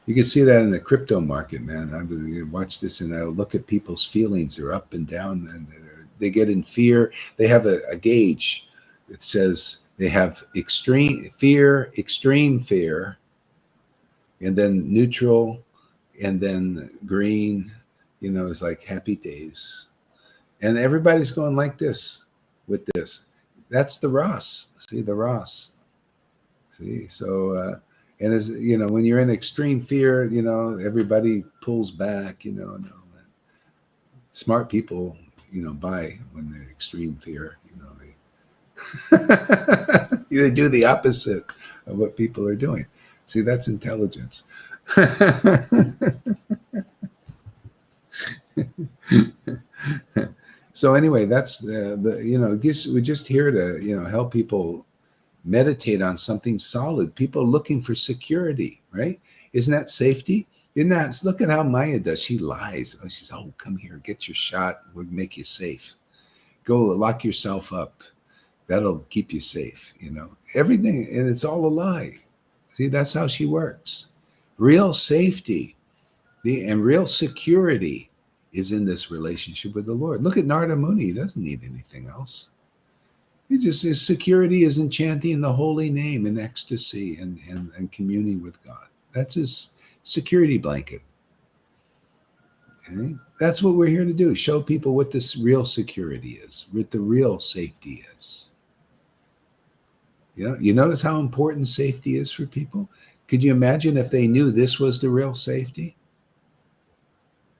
You can see that in the crypto market, man. I watch this and I look at people's feelings. They're up and down, and they get in fear. They have a gauge. It says they have extreme fear, and then neutral, and then green. It's like happy days. And everybody's going like this with this. That's the Ross. See, the Ross. See, so, and as when you're in extreme fear, everybody pulls back, and smart people, buy when they're extreme fear, they do the opposite of what people are doing. See, that's intelligence. So anyway, that's we're just here to, help people meditate on something solid. People looking for security, right? Isn't that safety? Look at how Maya does. She lies. She says, "Oh, come here, get your shot. We'll make you safe. Go lock yourself up. That'll keep you safe." Everything, and it's all a lie. See, that's how she works. Real safety, and real security is in this relationship with the Lord. Look at Narada Muni. He doesn't need anything else. His security is in chanting the holy name in ecstasy and communing with God. That's his security blanket. Okay? That's what we're here to do. Show people what this real security is, what the real safety is. You notice how important safety is for people? Could you imagine if they knew this was the real safety?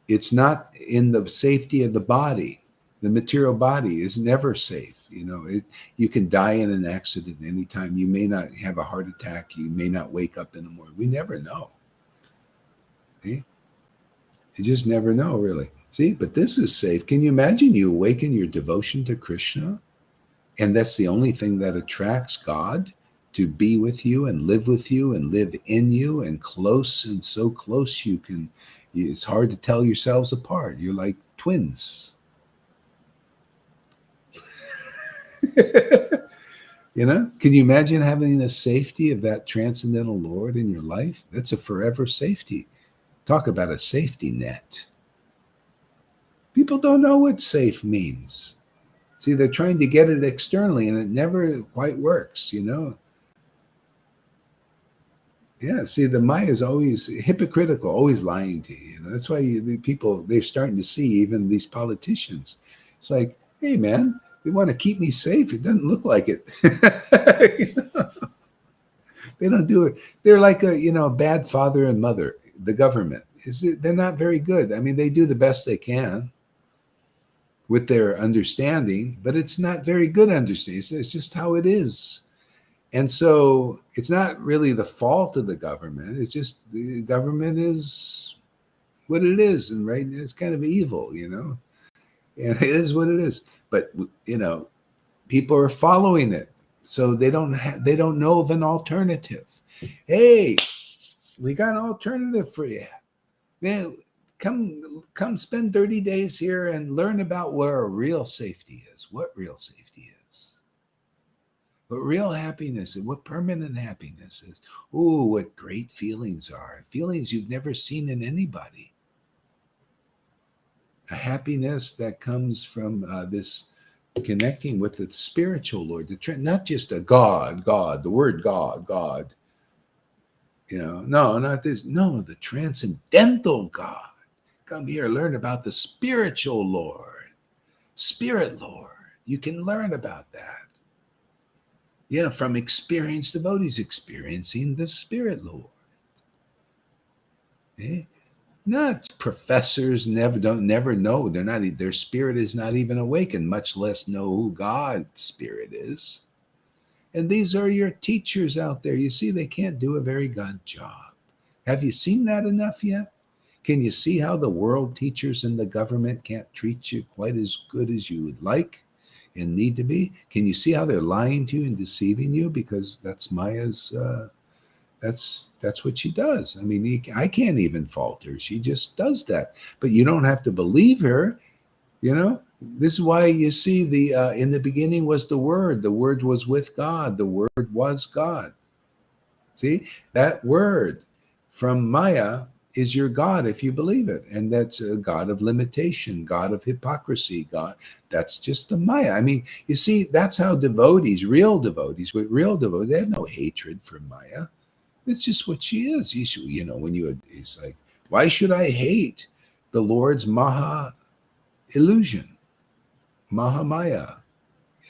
It's not in the safety of the body. The material body is never safe. You can die in an accident anytime. You may not have a heart attack. You may not wake up in the morning. We never know. See? You just never know, really. See, but this is safe. Can you imagine you awaken your devotion to Krishna, and that's the only thing that attracts God to be with you and live in you, and close, and so close it's hard to tell yourselves apart. You're like twins. Can you imagine having the safety of that transcendental Lord in your life? That's a forever safety. Talk about a safety net. People don't know what safe means. See, they're trying to get it externally, and it never quite works, Yeah, see, the Maya is always hypocritical, always lying to you. That's why the people, they're starting to see, even these politicians. It's like, hey, man, they want to keep me safe. It doesn't look like it. They don't do it. They're like a bad father and mother. The government they're not very good. I mean, they do the best they can with their understanding, but it's not very good understanding. It's just how it is. And so it's not really the fault of the government. It's just the government is what it is, and right, it's kind of evil, and it is what it is. But people are following it, so they don't know of an alternative. Hey, we got an alternative for you, man. Come spend 30 days here and learn about where real safety is. What real safety is. What real happiness is, what permanent happiness is. Ooh, what great feelings are. Feelings you've never seen in anybody. A happiness that comes from this connecting with the spiritual Lord, not just a God, the word God. No, not this. No, the transcendental God. Come here, learn about the spiritual Lord. Spirit Lord. You can learn about that. From experienced devotees experiencing the Spirit Lord. Not professors never know. Their spirit is not even awakened, much less know who God's spirit is. And these are your teachers out there. You see, they can't do a very good job. Have you seen that enough yet? Can you see how the world teachers in the government can't treat you quite as good as you would like and need to be? Can you see how they're lying to you and deceiving you? Because that's Maya's, that's what she does. I mean, I can't even fault her. She just does that. But you don't have to believe her. This is why you see in the beginning was the Word was with God, the Word was God. See, that word from Maya is your God if you believe it. And that's a God of limitation, God of hypocrisy, God. That's just the Maya. I mean, you see, that's how real devotees, they have no hatred for Maya. It's just what she is. It's like, why should I hate the Lord's Maha illusion? Mahamaya.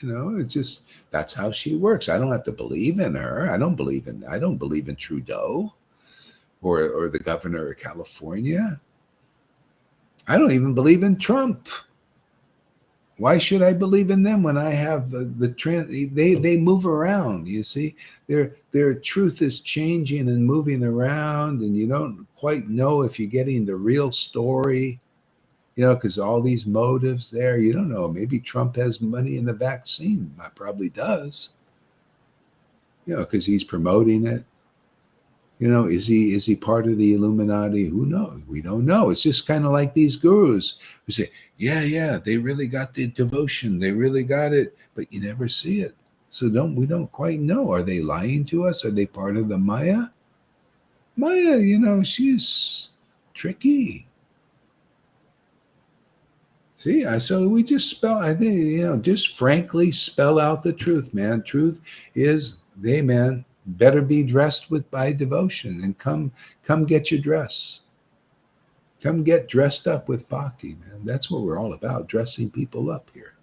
It's just, that's how she works. I don't have to believe in her. I don't believe in Trudeau or the governor of California. I don't even believe in Trump. Why should I believe in them when I have they move around, you see? Their truth is changing and moving around, and you don't quite know if you're getting the real story. Because all these motives there, you don't know. Maybe Trump has money in the vaccine. Probably does. Because he's promoting it. Is he part of the Illuminati? Who knows? We don't know. It's just kind of like these gurus who say, yeah, they really got the devotion. They really got it, but you never see it. So we don't quite know. Are they lying to us? Are they part of the Maya? Maya, she's tricky. See, so we just just frankly spell out the truth, man. Truth is, better be dressed by devotion, and come get your dress. Come get dressed up with bhakti, man. That's what we're all about, dressing people up here.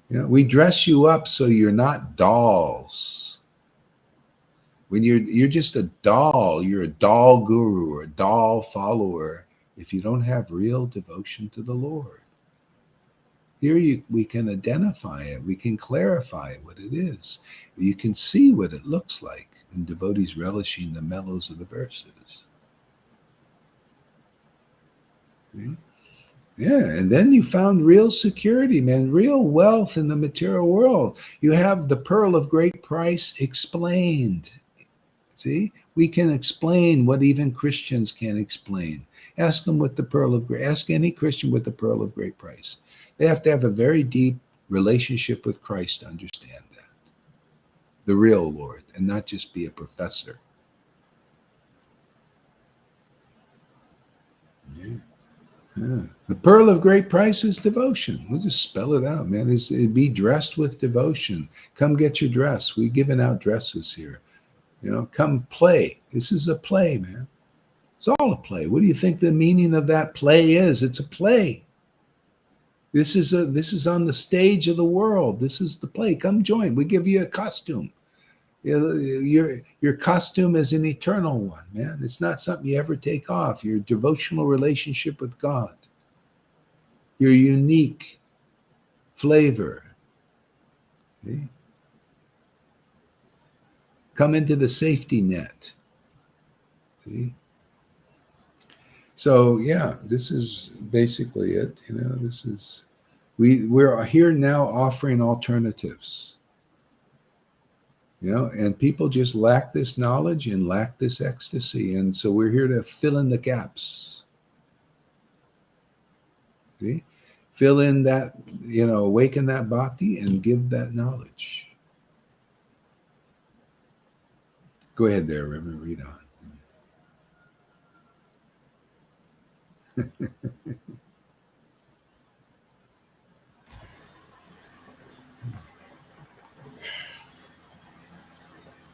We dress you up so you're not dolls. When you're just a doll, you're a doll guru or a doll follower if you don't have real devotion to the Lord. Here we can identify it. We can clarify what it is. You can see what it looks like in devotees relishing the mellows of the verses. See? Yeah, and then you found real security, man, real wealth in the material world. You have the pearl of great price explained. See? We can explain what even Christians can't explain. Ask any Christian what the pearl of great price. They have to have a very deep relationship with Christ to understand that. The real Lord, and not just be a professor. Yeah. The pearl of great price is devotion. We'll just spell it out, man. Be dressed with devotion. Come get your dress. We're giving out dresses here. Come play. This is a play, man. It's all a play. What do you think the meaning of that play is? It's a play. This is on the stage of the world. This is the play. Come join. We give you a costume. Your costume is an eternal one, man. It's not something you ever take off. Your devotional relationship with God. Your unique flavor. See? Come into the safety net. See? So yeah, this is basically it. This is we're here now offering alternatives. And people just lack this knowledge and lack this ecstasy, and so we're here to fill in the gaps. See, fill in that, awaken that bhakti and give that knowledge. Go ahead there, Reverend, read on.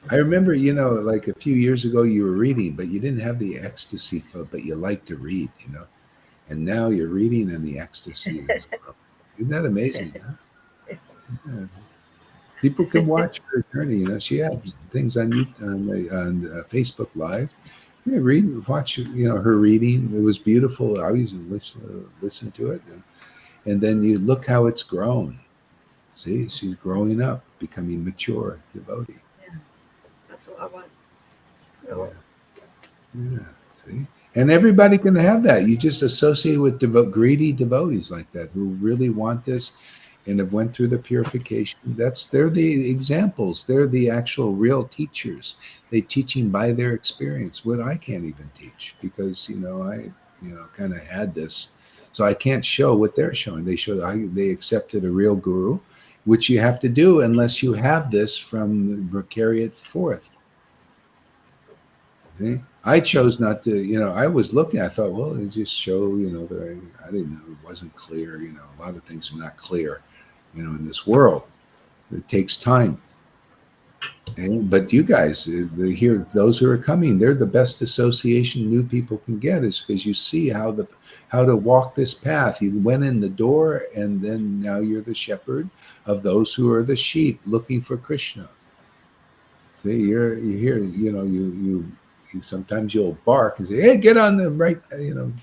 I remember, like a few years ago you were reading, but you didn't have the ecstasy, but you like to read, and now you're reading and the ecstasy is Isn't that amazing? Huh? Yeah. People can watch her journey. You know, she has things on Facebook Live. Yeah, watch. You know, her reading. It was beautiful. I used to listen to it, and then you look how it's grown. See, she's growing up, becoming mature devotee. That's what I want. Yeah. Yeah. See, and everybody can have that. You just associate with greedy devotees like that who really want this and have went through the purification. They're the examples. They're the actual real teachers. They teaching by their experience. What I can't even teach because I kind of had this, so I can't show what they're showing. They accepted a real guru, which you have to do unless you have this from carry it forth. See? I chose not to, I was looking, I thought, well, they just show, that I didn't know, it wasn't clear, a lot of things are not clear, in this world. It takes time. But you guys, those who are coming, they're the best association new people can get is because you see how to walk this path. You went in the door and then now you're the shepherd of those who are the sheep looking for Krishna. See, you're here, you sometimes you'll bark and say, hey, get on the right,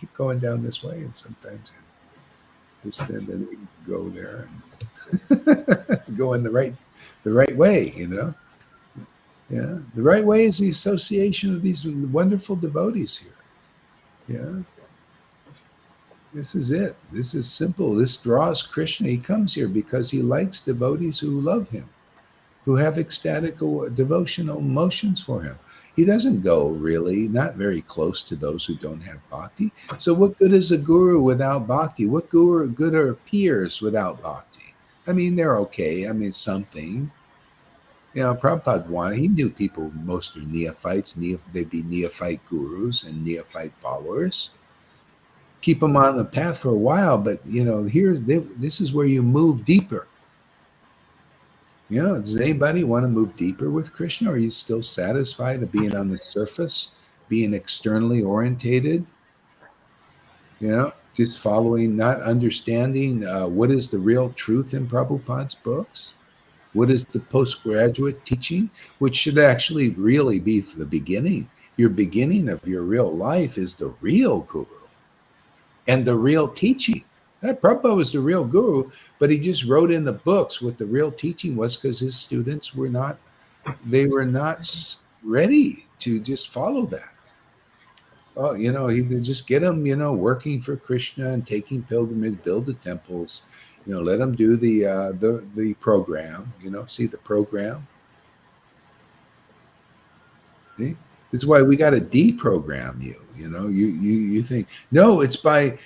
keep going down this way. And sometimes just then you go there and go in the right way, Yeah. The right way is the association of these wonderful devotees here. Yeah. This is it. This is simple. This draws Krishna. He comes here because he likes devotees who love him, who have ecstatic devotional emotions for him. He doesn't go really, not very close to those who don't have bhakti. So what good is a guru without bhakti? What good are peers without bhakti? I mean, they're okay. I mean, something. Prabhupada he knew people, most are neophytes. They'd be neophyte gurus and neophyte followers. Keep them on the path for a while, but, this is where you move deeper. Does anybody want to move deeper with Krishna? Or are you still satisfied of being on the surface, being externally orientated? Just following, not understanding what is the real truth in Prabhupada's books? What is the postgraduate teaching? Which should actually really be for the beginning. Your beginning of your real life is the real guru and the real teaching. That Prabhupada was the real guru, but he just wrote in the books what the real teaching was because his students were not ready to just follow that. Oh, he would just get them, working for Krishna and taking pilgrimage, build the temples, let them do the program, see the program. See? This is why we got to deprogram you. You think, no, it's by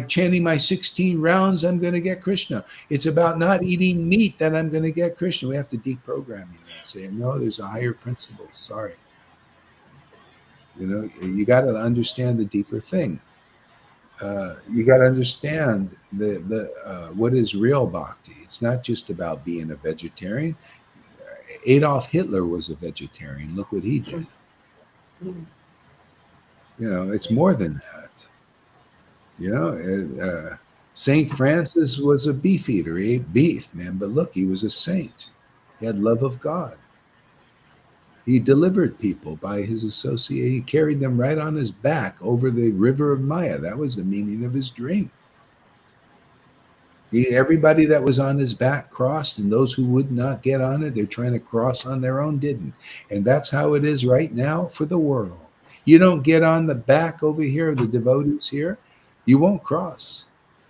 chanting my 16 rounds I'm going to get Krishna. It's about not eating meat that I'm going to get Krishna. We have to deprogram you and say, no, there's a higher principle. Sorry. You got to understand the deeper thing. You got to understand the what is real bhakti. It's not just about being a vegetarian. Adolf Hitler was a vegetarian. Look what he did. It's more than that. Saint Francis was a beef eater. He ate beef, man. But look, he was a saint. He had love of God. He delivered people by his association. He carried them right on his back over the river of Maya. That was the meaning of his dream. Everybody that was on his back crossed, and those who would not get on it, they're trying to cross on their own, didn't. And that's how it is right now for the world. You don't get on the back over here, the devotees here, you won't cross.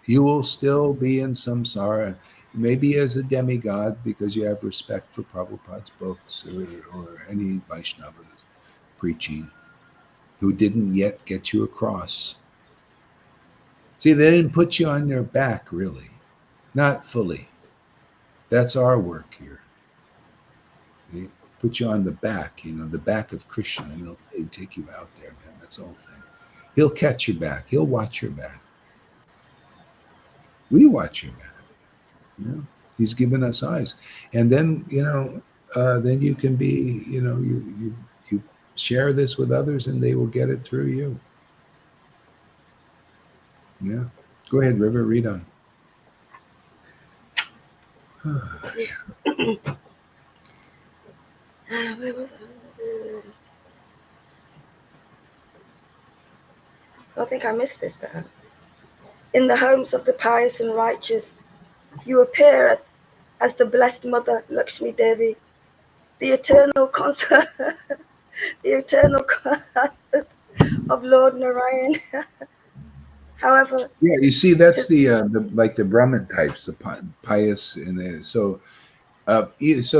You will still be in samsara, maybe as a demigod because you have respect for Prabhupada's books or any Vaishnavas preaching who didn't yet get you across. See, they didn't put you on their back, really. Not fully. That's our work here. They put you on the back, the back of Krishna, and he'll take you out there, man. That's the whole thing. He'll catch your back. He'll watch your back. We watch your back. He's given us eyes. And then, then you can be, you share this with others and they will get it through you. Yeah. Go ahead, River, read on. Where was I? So I think I missed this bit. In the homes of the pious and righteous, you appear as the blessed mother Lakshmi Devi, the eternal consort, the eternal consort of Lord Narayan. However, Yeah, you see, that's the like the Brahmin types, the pious, and so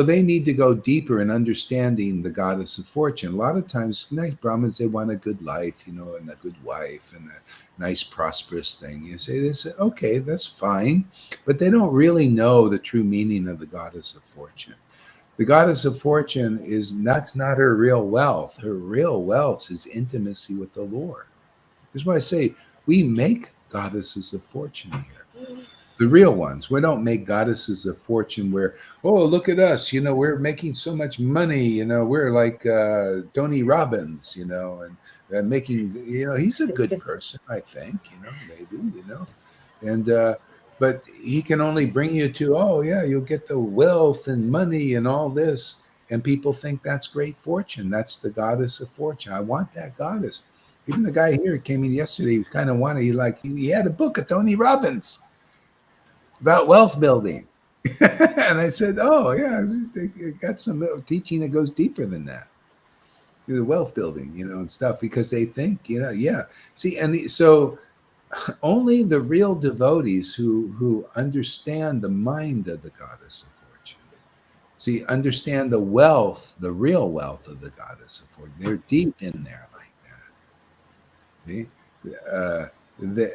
they need to go deeper in understanding the goddess of fortune. A lot of times, nice Brahmins, they want a good life, and a good wife and a nice prosperous thing. You say this, okay, that's fine, but they don't really know the true meaning of the goddess of fortune. The goddess of fortune that's not her real wealth. Her real wealth is intimacy with the Lord. That's why I say we make goddesses of fortune here. The real ones. We don't make goddesses of fortune where, oh, look at us, we're making so much money, we're like Tony Robbins, and making, he's a good person, I think, maybe, and but he can only bring you to, oh yeah, you'll get the wealth and money and all this, and people think that's great fortune. That's the goddess of fortune. I want that goddess. Even the guy here came in yesterday, he kind of wanted, he had a book of Tony Robbins about wealth building. And I said, oh yeah, they got some teaching that goes deeper than that, the wealth building, and stuff, because they think, yeah. See, and so only the real devotees who understand the mind of the goddess of fortune, see, understand the real wealth of the goddess of fortune. They're deep in there like that. See?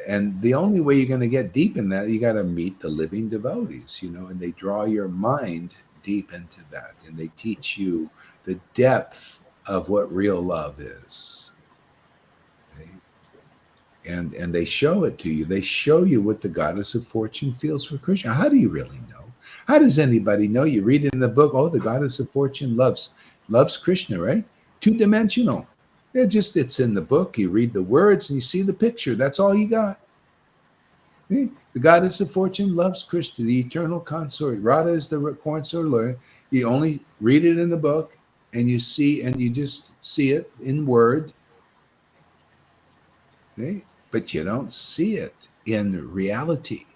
And the only way you're going to get deep in that, you got to meet the living devotees, and they draw your mind deep into that, and they teach you the depth of what real love is. Okay? And they show it to you. They show you what the goddess of fortune feels for Krishna. How do you really know? How does anybody know? You read it in the book, oh, the goddess of fortune loves Krishna, right? Two-dimensional. It's in the book. You read the words and you see the picture. That's all you got. Okay? The goddess of fortune loves Krishna, the eternal consort. Radha is the consort Lord. You only read it in the book, and you just see it in word. Okay? But you don't see it in reality.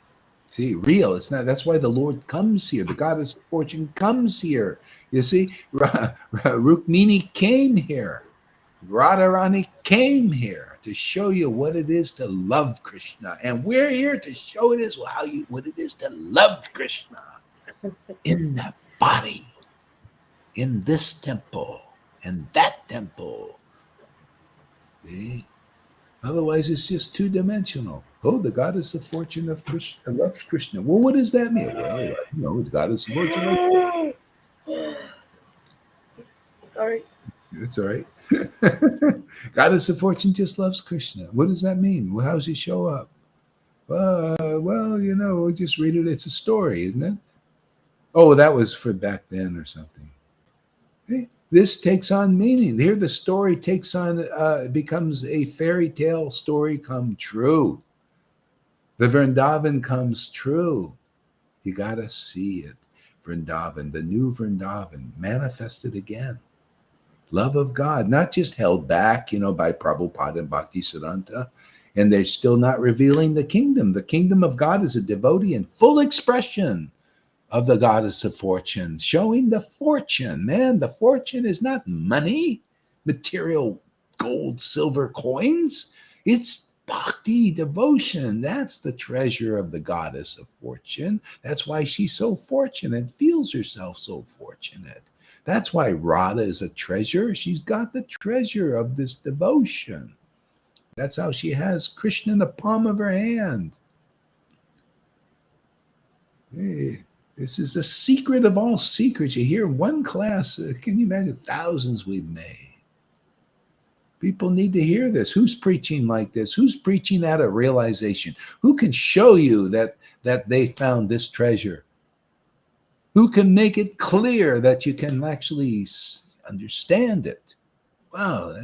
See, real. It's not. That's why the Lord comes here. The goddess of fortune comes here. You see, Rukmini came here. Radharani came here to show you what it is to love Krishna, and we're here to show what it is to love Krishna in the body, in this temple, and that temple. See? Otherwise, it's just two-dimensional. Oh, the goddess of fortune of Krishna loves Krishna. Well, what does that mean? Well, the goddess of fortune. Sorry. It's all right. Goddess of fortune just loves Krishna. What does that mean? Well, how does he show up? Well, we'll just read it. It's a story, isn't it? Oh, that was for back then or something. Hey, this takes on meaning. Here, the story takes on, becomes a fairy tale story come true. The Vrindavan comes true. You got to see it. Vrindavan, the new Vrindavan, manifested again. Love of God, not just held back, by Prabhupada and Bhaktisiddhanta, and they're still not revealing the kingdom. The kingdom of God is a devotee in full expression of the goddess of fortune, showing the fortune. Man, the fortune is not money, material gold, silver coins. It's bhakti, devotion. That's the treasure of the goddess of fortune. That's why she's so fortunate, feels herself so fortunate. That's why Radha is a treasure. She's got the treasure of this devotion. That's how she has Krishna in the palm of her hand. Hey, this is the secret of all secrets. You hear one class, can you imagine thousands we've made? People need to hear this. Who's preaching like this? Who's preaching out of realization? Who can show you that they found this treasure? Who can make it clear that you can actually understand it? Wow,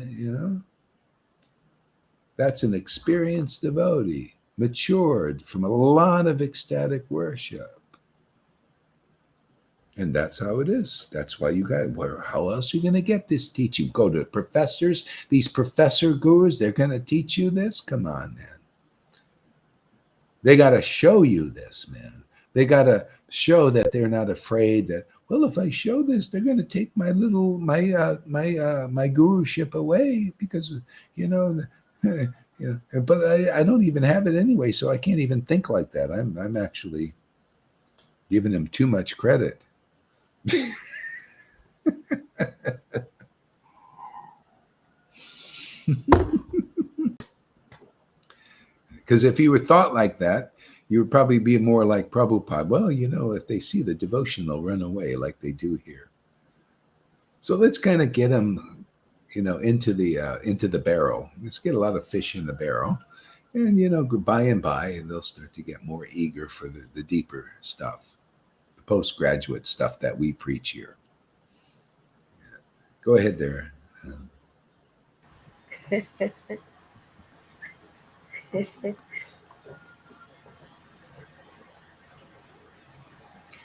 that's an experienced devotee, matured from a lot of ecstatic worship. And that's how it is. That's why you got, how else are you going to get this teaching? Go to professors, these professor gurus, they're going to teach you this? Come on, man. They got to show you this, man. They got to show that they're not afraid that, well, if I show this, they're going to take my guruship away because, you know, but I don't even have it anyway, so I can't even think like that. I'm actually giving them too much credit. Because if you were thought like that, you would probably be more like Prabhupada. Well, you know, if they see the devotion, they'll run away like they do here. So let's kind of get them, you know, into the barrel. Let's get a lot of fish in the barrel. And, you know, by and by, they'll start to get more eager for the deeper stuff, the postgraduate stuff that we preach here. Yeah. Go ahead there.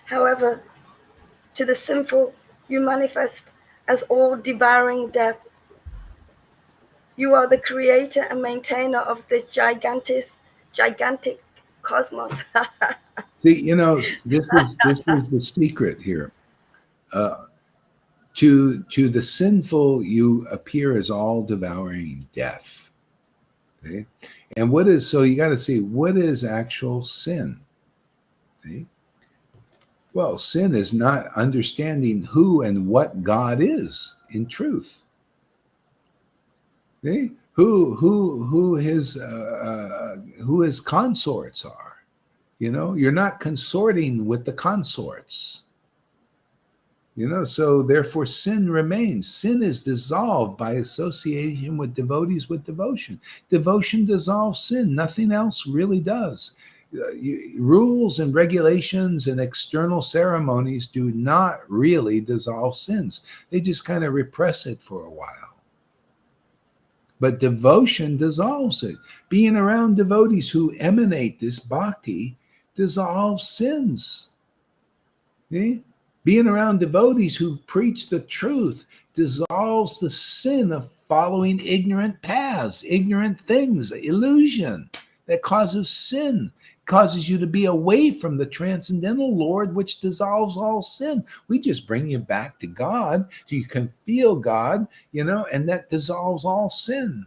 However, to the sinful, you manifest as all devouring death. You are the creator and maintainer of this gigantic cosmos. See, you know, this is the secret here. To the sinful, you appear as all devouring death. Okay? And what is, so you got to see, what is actual sin? See? Well, sin is not understanding who and what God is in truth. See? Who his consorts are. You know, you're not consorting with the consorts. You know, so therefore sin remains. Sin is dissolved by association with devotees with devotion. Devotion dissolves sin. Nothing else really does. Rules and regulations and external ceremonies do not really dissolve sins. They just kind of repress it for a while. But devotion dissolves it. Being around devotees who emanate this bhakti dissolves sins. See? Being around devotees who preach the truth dissolves the sin of following ignorant paths, ignorant things, illusion that causes sin, causes you to be away from the transcendental Lord, which dissolves all sin. We just bring you back to God so you can feel God, you know, and that dissolves all sin.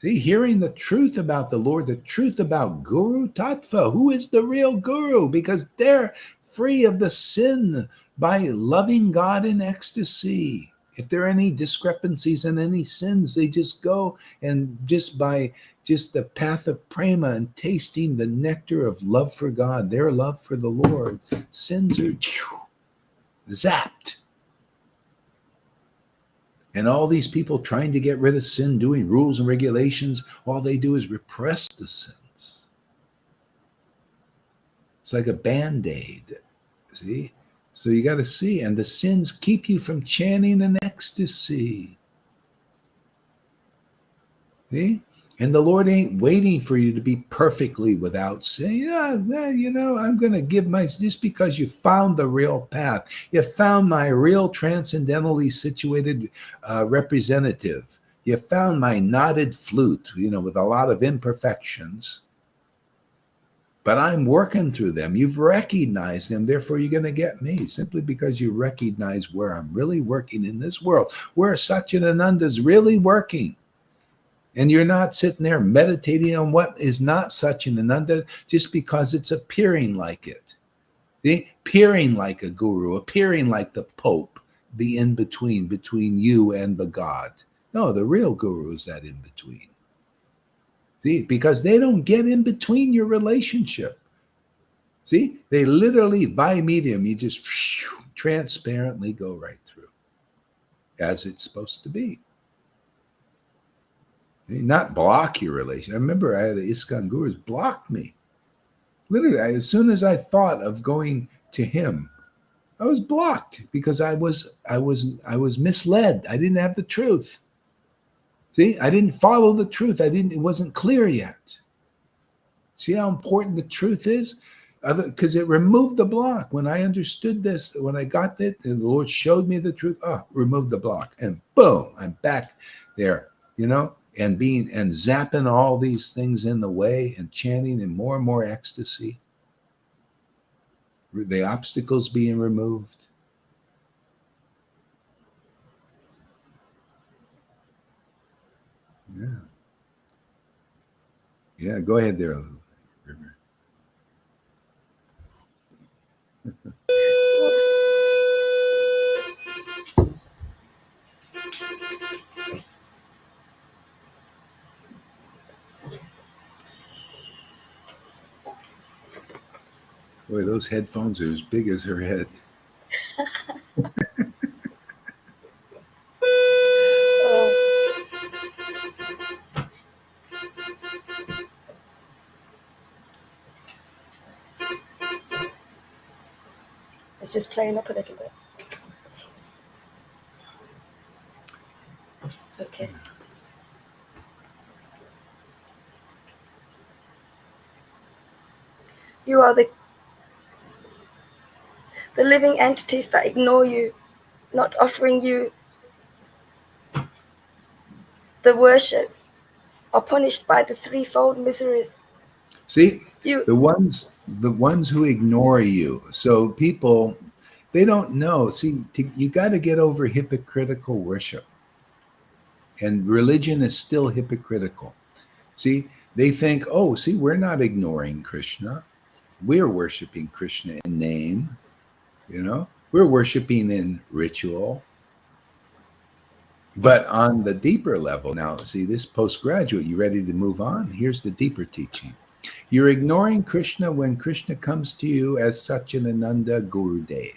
See, hearing the truth about the Lord, the truth about Guru Tattva, who is the real Guru, because they're free of the sin by loving God in ecstasy. If there are any discrepancies and any sins, they just go and just by just the path of prema and tasting the nectar of love for God, their love for the Lord, sins are zapped. And all these people trying to get rid of sin, doing rules and regulations, all they do is repress the sins. It's like a Band-Aid, see? So you got to see, and the sins keep you from chanting in ecstasy. See? And the Lord ain't waiting for you to be perfectly without sin. Yeah, you know, I'm going to give just because you found the real path. You found my real transcendentally situated representative. You found my knotted flute, you know, with a lot of imperfections. But I'm working through them. You've recognized them. Therefore, you're going to get me simply because you recognize where I'm really working in this world, where Satchidananda is really working. And you're not sitting there meditating on what is not Satchidananda just because it's appearing like it. Appearing like a guru, appearing like the Pope, the in-between between you and the God. No, the real guru is that in-between. See, because they don't get in between your relationship. See, they literally, by medium, you just transparently go right through as it's supposed to be. Not block your relation. I remember I had ISKCON gurus block me. Literally, as soon as I thought of going to him, I was blocked because I was misled. I didn't have the truth. See, I didn't follow the truth. It wasn't clear yet. See how important the truth is? Because it removed the block. When I understood this, when I got it, and the Lord showed me the truth, remove the block. And boom, I'm back there, and zapping all these things in the way and chanting in more and more ecstasy. The obstacles being removed. Yeah. Yeah, go ahead there, River. Boy, those headphones are as big as her head. It's just playing up a little bit. Okay. You are the living entities that ignore you, not offering you the worship, are punished by the threefold miseries. See, the ones who ignore you. So people, they don't know. See, you got to get over hypocritical worship. And religion is still hypocritical. See, they think, we're not ignoring Krishna. We're worshiping Krishna in name. We're worshiping in ritual. But on the deeper level, now, see, this postgraduate, you ready to move on? Here's the deeper teaching. You're ignoring Krishna when Krishna comes to you as Satchidananda Gurudev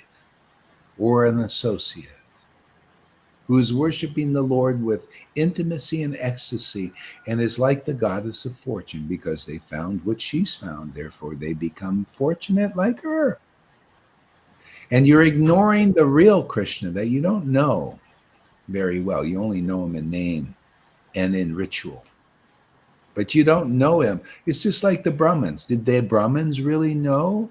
or an associate who is worshiping the Lord with intimacy and ecstasy and is like the goddess of fortune because they found what she's found. Therefore, they become fortunate like her. And you're ignoring the real Krishna that you don't know very well. You only know him in name and in ritual. But you don't know him. It's just like the Brahmins. Did the Brahmins really know?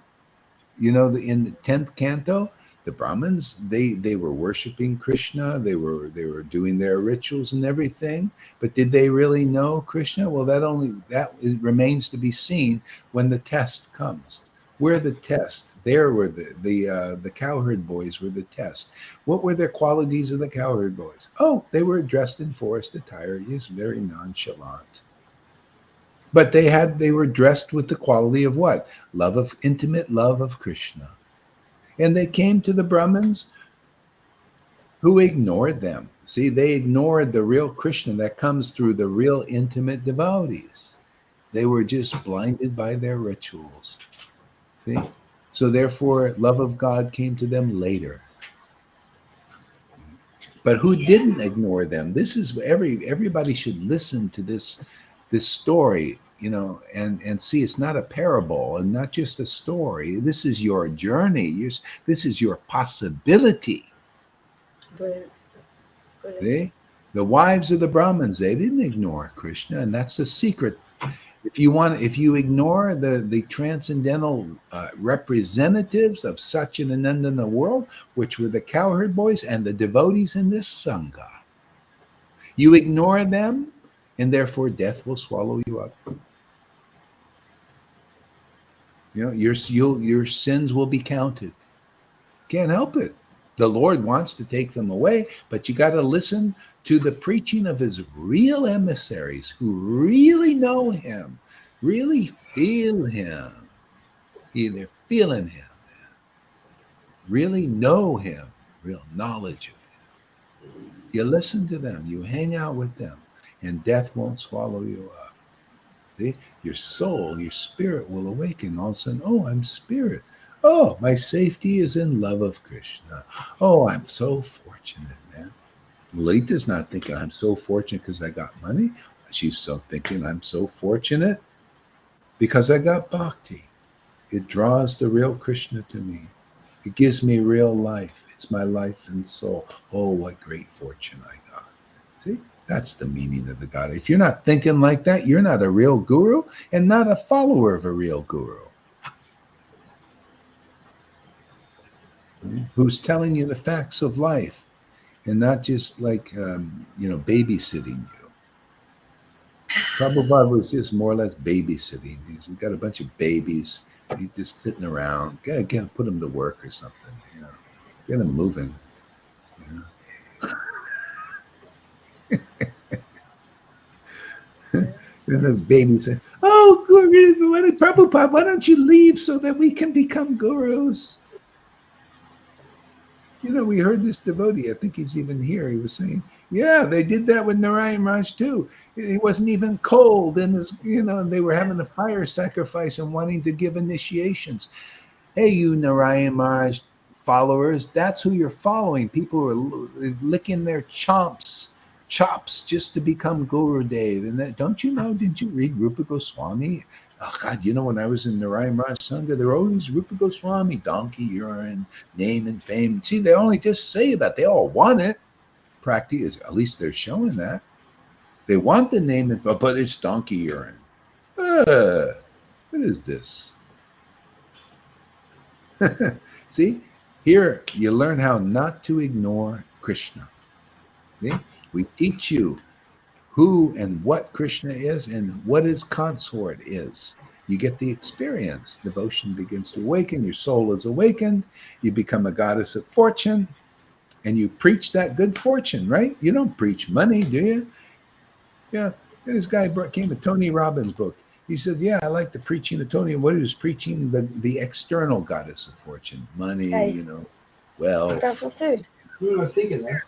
In the 10th canto, the Brahmins, they were worshiping Krishna. They were doing their rituals and everything. But did they really know Krishna? Well, that remains to be seen when the test comes. We're the test. There were the cowherd boys were the test. What were their qualities of the cowherd boys? They were dressed in forest attire. Yes, very nonchalant. But they were dressed with the quality of what? Intimate love of Krishna. And they came to the Brahmins who ignored them. See, they ignored the real Krishna that comes through the real intimate devotees. They were just blinded by their rituals. See? So therefore, love of God came to them later. But who didn't ignore them? This is everybody should listen to this story, and see it's not a parable and not just a story. This is your journey. This is your possibility. Brilliant. See? The wives of the Brahmins, they didn't ignore Krishna, and that's the secret. If you ignore the transcendental representatives of Satchidananda in the world, which were the cowherd boys and the devotees in this Sangha, you ignore them, and therefore death will swallow you up. Your sins will be counted. Can't help it. The Lord wants to take them away, but you got to listen to the preaching of his real emissaries who really know him, really feel him. They're feeling him, really know him, real knowledge of him. You listen to them, you hang out with them, and death won't swallow you up. See? Your soul, your spirit will awaken. All of a sudden, I'm spirit. My safety is in love of Krishna. I'm so fortunate, man. Lalita's not thinking I'm so fortunate because I got money. She's so thinking I'm so fortunate because I got bhakti. It draws the real Krishna to me. It gives me real life. It's my life and soul. What great fortune I got. See? That's the meaning of the God. If you're not thinking like that, you're not a real guru and not a follower of a real guru. who's telling you the facts of life and not just like, babysitting you. Prabhupada was just more or less babysitting. He's got a bunch of babies. He's just sitting around. Gotta put them to work or something, get them moving. And the baby said, "Oh, Guru, Prabhupada, why don't you leave so that we can become gurus?" We heard this devotee, I think he's even here. He was saying, yeah, they did that with Narayan Raj too. He wasn't even cold, and they were having a fire sacrifice and wanting to give initiations. Hey, you Narayan Raj followers, that's who you're following. People who are licking their chops just to become Guru Dev. And don't you know, didn't you read Rupa Goswami? Oh God, when I was in Narayan Raj Sangha, there were always Rupa Goswami, donkey urine, name and fame. See, they only just say that. They all want it. Practice, at least they're showing that. They want the name and fame, but it's donkey urine. What is this? See, here you learn how not to ignore Krishna. See? We teach you who and what Krishna is and what his consort is. You get the experience. Devotion begins to awaken. Your soul is awakened. You become a goddess of fortune, and you preach that good fortune, right? You don't preach money, do you? Yeah. This guy came with Tony Robbins' book. He said, yeah, I like the preaching of Tony. What he was preaching, the external goddess of fortune, money, wealth. Grab some food. I was thinking that.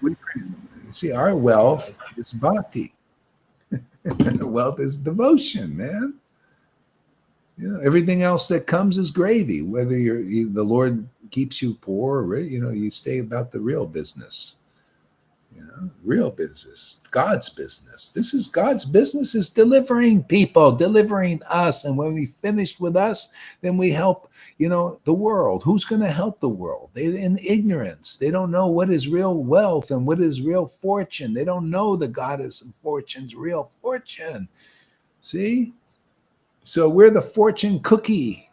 See, our wealth is bhakti. Wealth is devotion, man. Everything else that comes is gravy. Whether the Lord keeps you poor, or, you stay about the real business. Real business, God's business. This is God's business, is delivering people, delivering us. And when we finished with us, then we help, the world. Who's going to help the world? They're in ignorance. They don't know what is real wealth and what is real fortune. They don't know the goddess of fortune's real fortune. See? So we're the fortune cookie.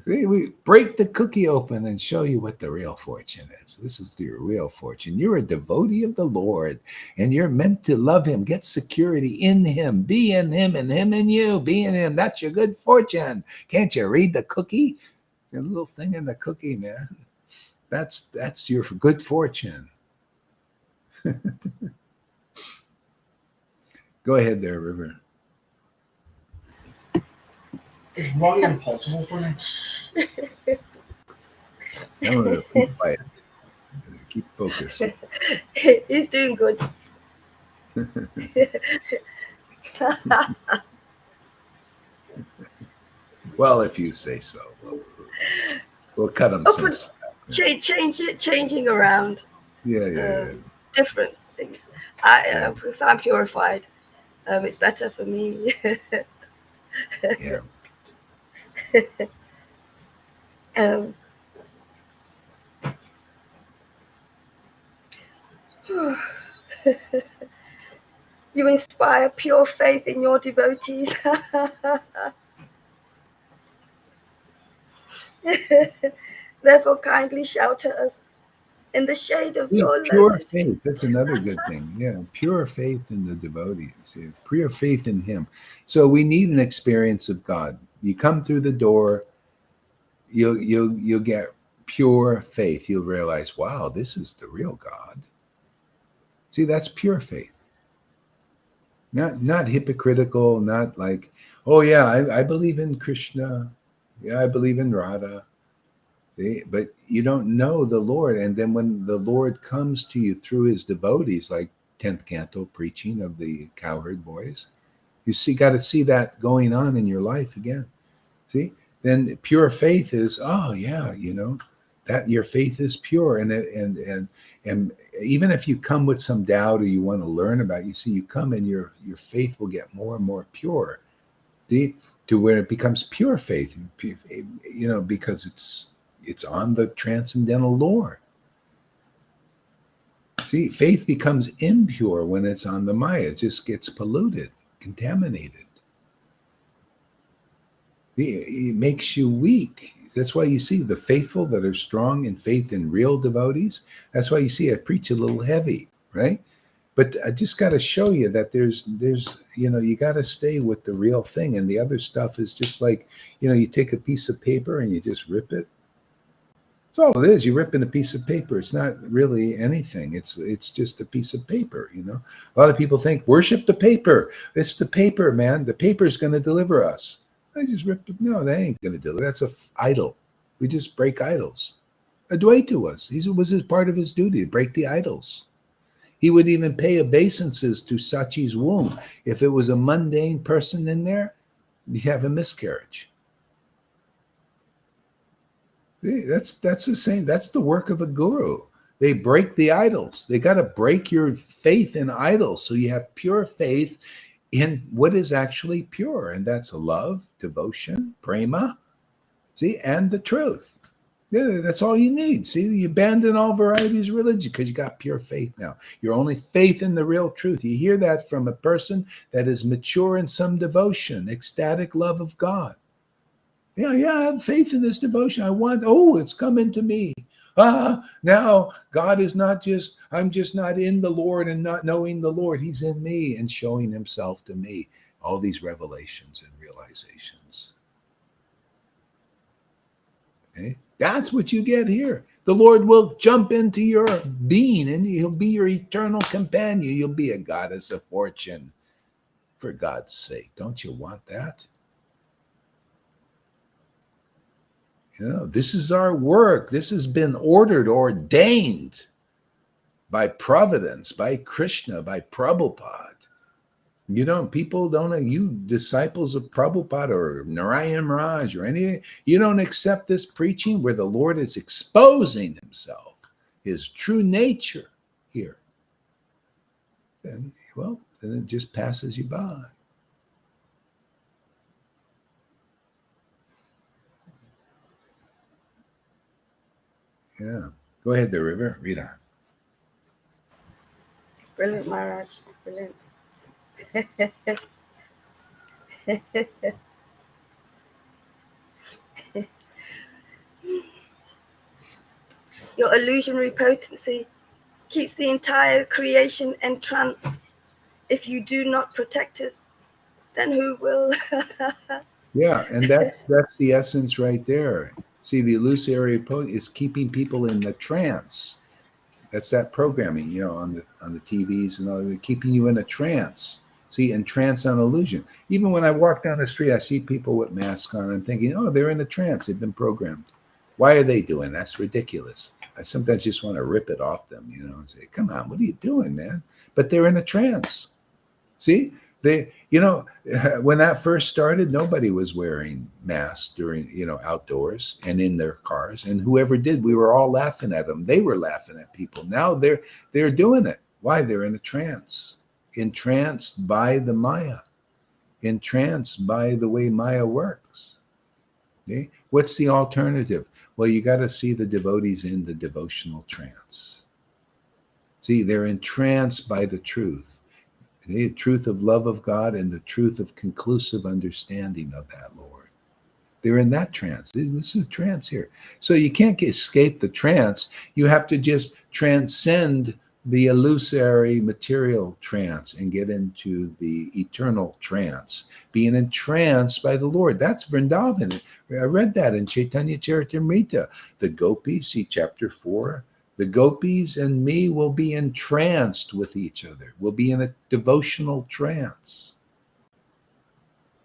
We break the cookie open and show you what the real fortune is. This is your real fortune. You're a devotee of the Lord, and you're meant to love him, get security in him, be in him, and him in you. Be in him. That's your good fortune. Can't you read the cookie? The little thing in the cookie, man. That's your good fortune. Go ahead there, River. Is money impossible for me? No, keep quiet. Keep focused. He's doing good. Well, if you say so, we'll cut him some slack. Changing around. Yeah. Different things. Because I'm purified. It's better for me. Yeah. You inspire pure faith in your devotees. Therefore, kindly shelter us in the shade of your pure lotus. Faith. That's another good thing. Yeah, pure faith in the devotees. Yeah, pure faith in him. So we need an experience of God. You come through the door, you'll get pure faith. You'll realize, wow, this is the real God. See, that's pure faith. Not hypocritical, not like, oh yeah, I believe in Krishna. Yeah, I believe in Radha. But you don't know the Lord. And then when the Lord comes to you through his devotees, like 10th canto preaching of the cowherd boys, you got to see that going on in your life again. See, then pure faith is, oh yeah, that your faith is pure. And even if you come with some doubt or you want to learn about it, you come and your faith will get more and more pure. To where it becomes pure faith, because it's on the transcendental Lord. See, faith becomes impure when it's on the Maya. It just gets polluted, contaminated. It makes you weak. That's why you see the faithful that are strong in faith in real devotees. That's why you see I preach a little heavy, right? But I just got to show you that there's you got to stay with the real thing, and the other stuff is just like, you take a piece of paper and you just rip it. That's all it is. You're ripping a piece of paper. It's not really anything. It's just a piece of paper. A lot of people think worship the paper. It's the paper, man. The paper is going to deliver us. I just ripped it. No, that ain't going to deliver. That's a idol. We just break idols. Adwaita was. It was his part of his duty to break the idols. He would even pay obeisances to Sachi's womb. If it was a mundane person in there, you'd have a miscarriage. That's the same. That's the work of a guru. They break the idols. They got to break your faith in idols so you have pure faith in what is actually pure, and that's love, devotion, prema, and the truth. Yeah, that's all you need. See, you abandon all varieties of religion because you got pure faith now. Your only faith in the real truth. You hear that from a person that is mature in some devotion, ecstatic love of God. Yeah, I have faith in this devotion. It's coming to me. Now God is not just, I'm just not in the Lord and not knowing the Lord. He's in me and showing himself to me. All these revelations and realizations. Okay? That's what you get here. The Lord will jump into your being and he'll be your eternal companion. You'll be a goddess of fortune. For God's sake, don't you want that? This is our work. This has been ordained by providence, by Krishna, by Prabhupada. People don't, you disciples of Prabhupada or Narayan Maharaj or anything, you don't accept this preaching where the Lord is exposing himself, his true nature here. Then it just passes you by. Yeah. Go ahead there, River. Read on. Brilliant, Maharaj. Brilliant. Your illusionary potency keeps the entire creation entranced. If you do not protect us, then who will? Yeah, and that's the essence right there. See, the illusory is keeping people in the trance. That's that programming, on the TVs and all that, keeping you in a trance. See, and trance on illusion. Even when I walk down the street, I see people with masks on. I'm thinking, they're in a trance. They've been programmed. Why are they doing? That's ridiculous. I sometimes just want to rip it off them, and say, come on, what are you doing, man? But they're in a trance. See? They, when that first started, nobody was wearing masks during, outdoors and in their cars. And whoever did, we were all laughing at them. They were laughing at people. Now they're doing it. Why? They're in a trance, entranced by the Maya, entranced by the way Maya works. Okay? What's the alternative? Well, you got to see the devotees in the devotional trance. See, they're entranced by the truth. The truth of love of God and the truth of conclusive understanding of that Lord. They're in that trance. This is a trance here. So you can't escape the trance. You have to just transcend the illusory material trance and get into the eternal trance. Being entranced by the Lord. That's Vrindavan. I read that in Caitanya Charitamrita. The Gopis, see chapter 4. The gopis and me will be entranced with each other. We'll be in a devotional trance.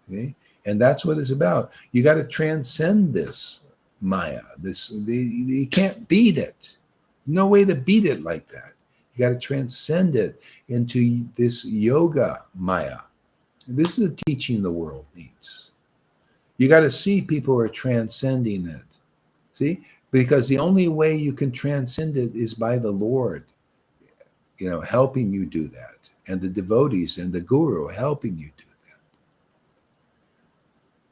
Okay? And that's what it's about. You got to transcend this Maya. You can't beat it. No way to beat it like that. You got to transcend it into this yoga Maya. This is the teaching the world needs. You got to see people are transcending it. See? Because the only way you can transcend it is by the Lord, helping you do that. And the devotees and the guru helping you do that.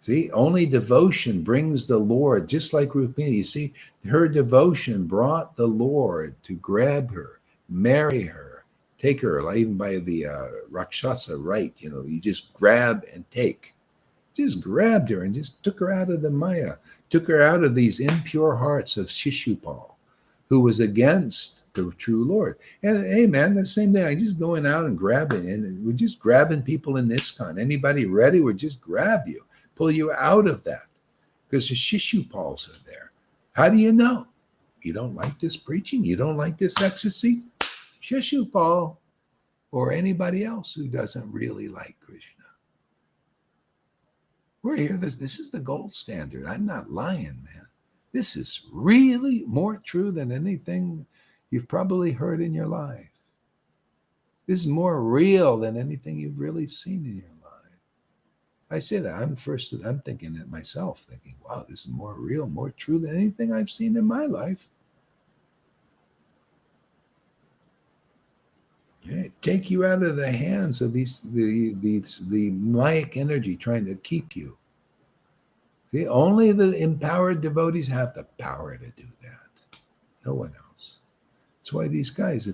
See, only devotion brings the Lord, just like Rukmini. You see, her devotion brought the Lord to grab her, marry her, take her, even by the Rakshasa right. You just grab and take. Just grabbed her and just took her out of the Maya, took her out of these impure hearts of Shishupal, who was against the true Lord. And hey, man, the same thing. I just going out and grabbing, and we're just grabbing people in ISKCON. Anybody ready? We'll just grab you, pull you out of that, because the Shishupals are there. How do you know? You don't like this preaching? You don't like this ecstasy? Shishupal, or anybody else who doesn't really like Krishna. We're here. This is the gold standard. I'm not lying, man. This is really more true than anything you've probably heard in your life. This is more real than anything you've really seen in your life. I say that I'm thinking it myself, thinking, wow, this is more real, more true than anything I've seen in my life. Yeah, take you out of the hands of the Mayic energy trying to keep you. See, only the empowered devotees have the power to do that. No one else. That's why these guys,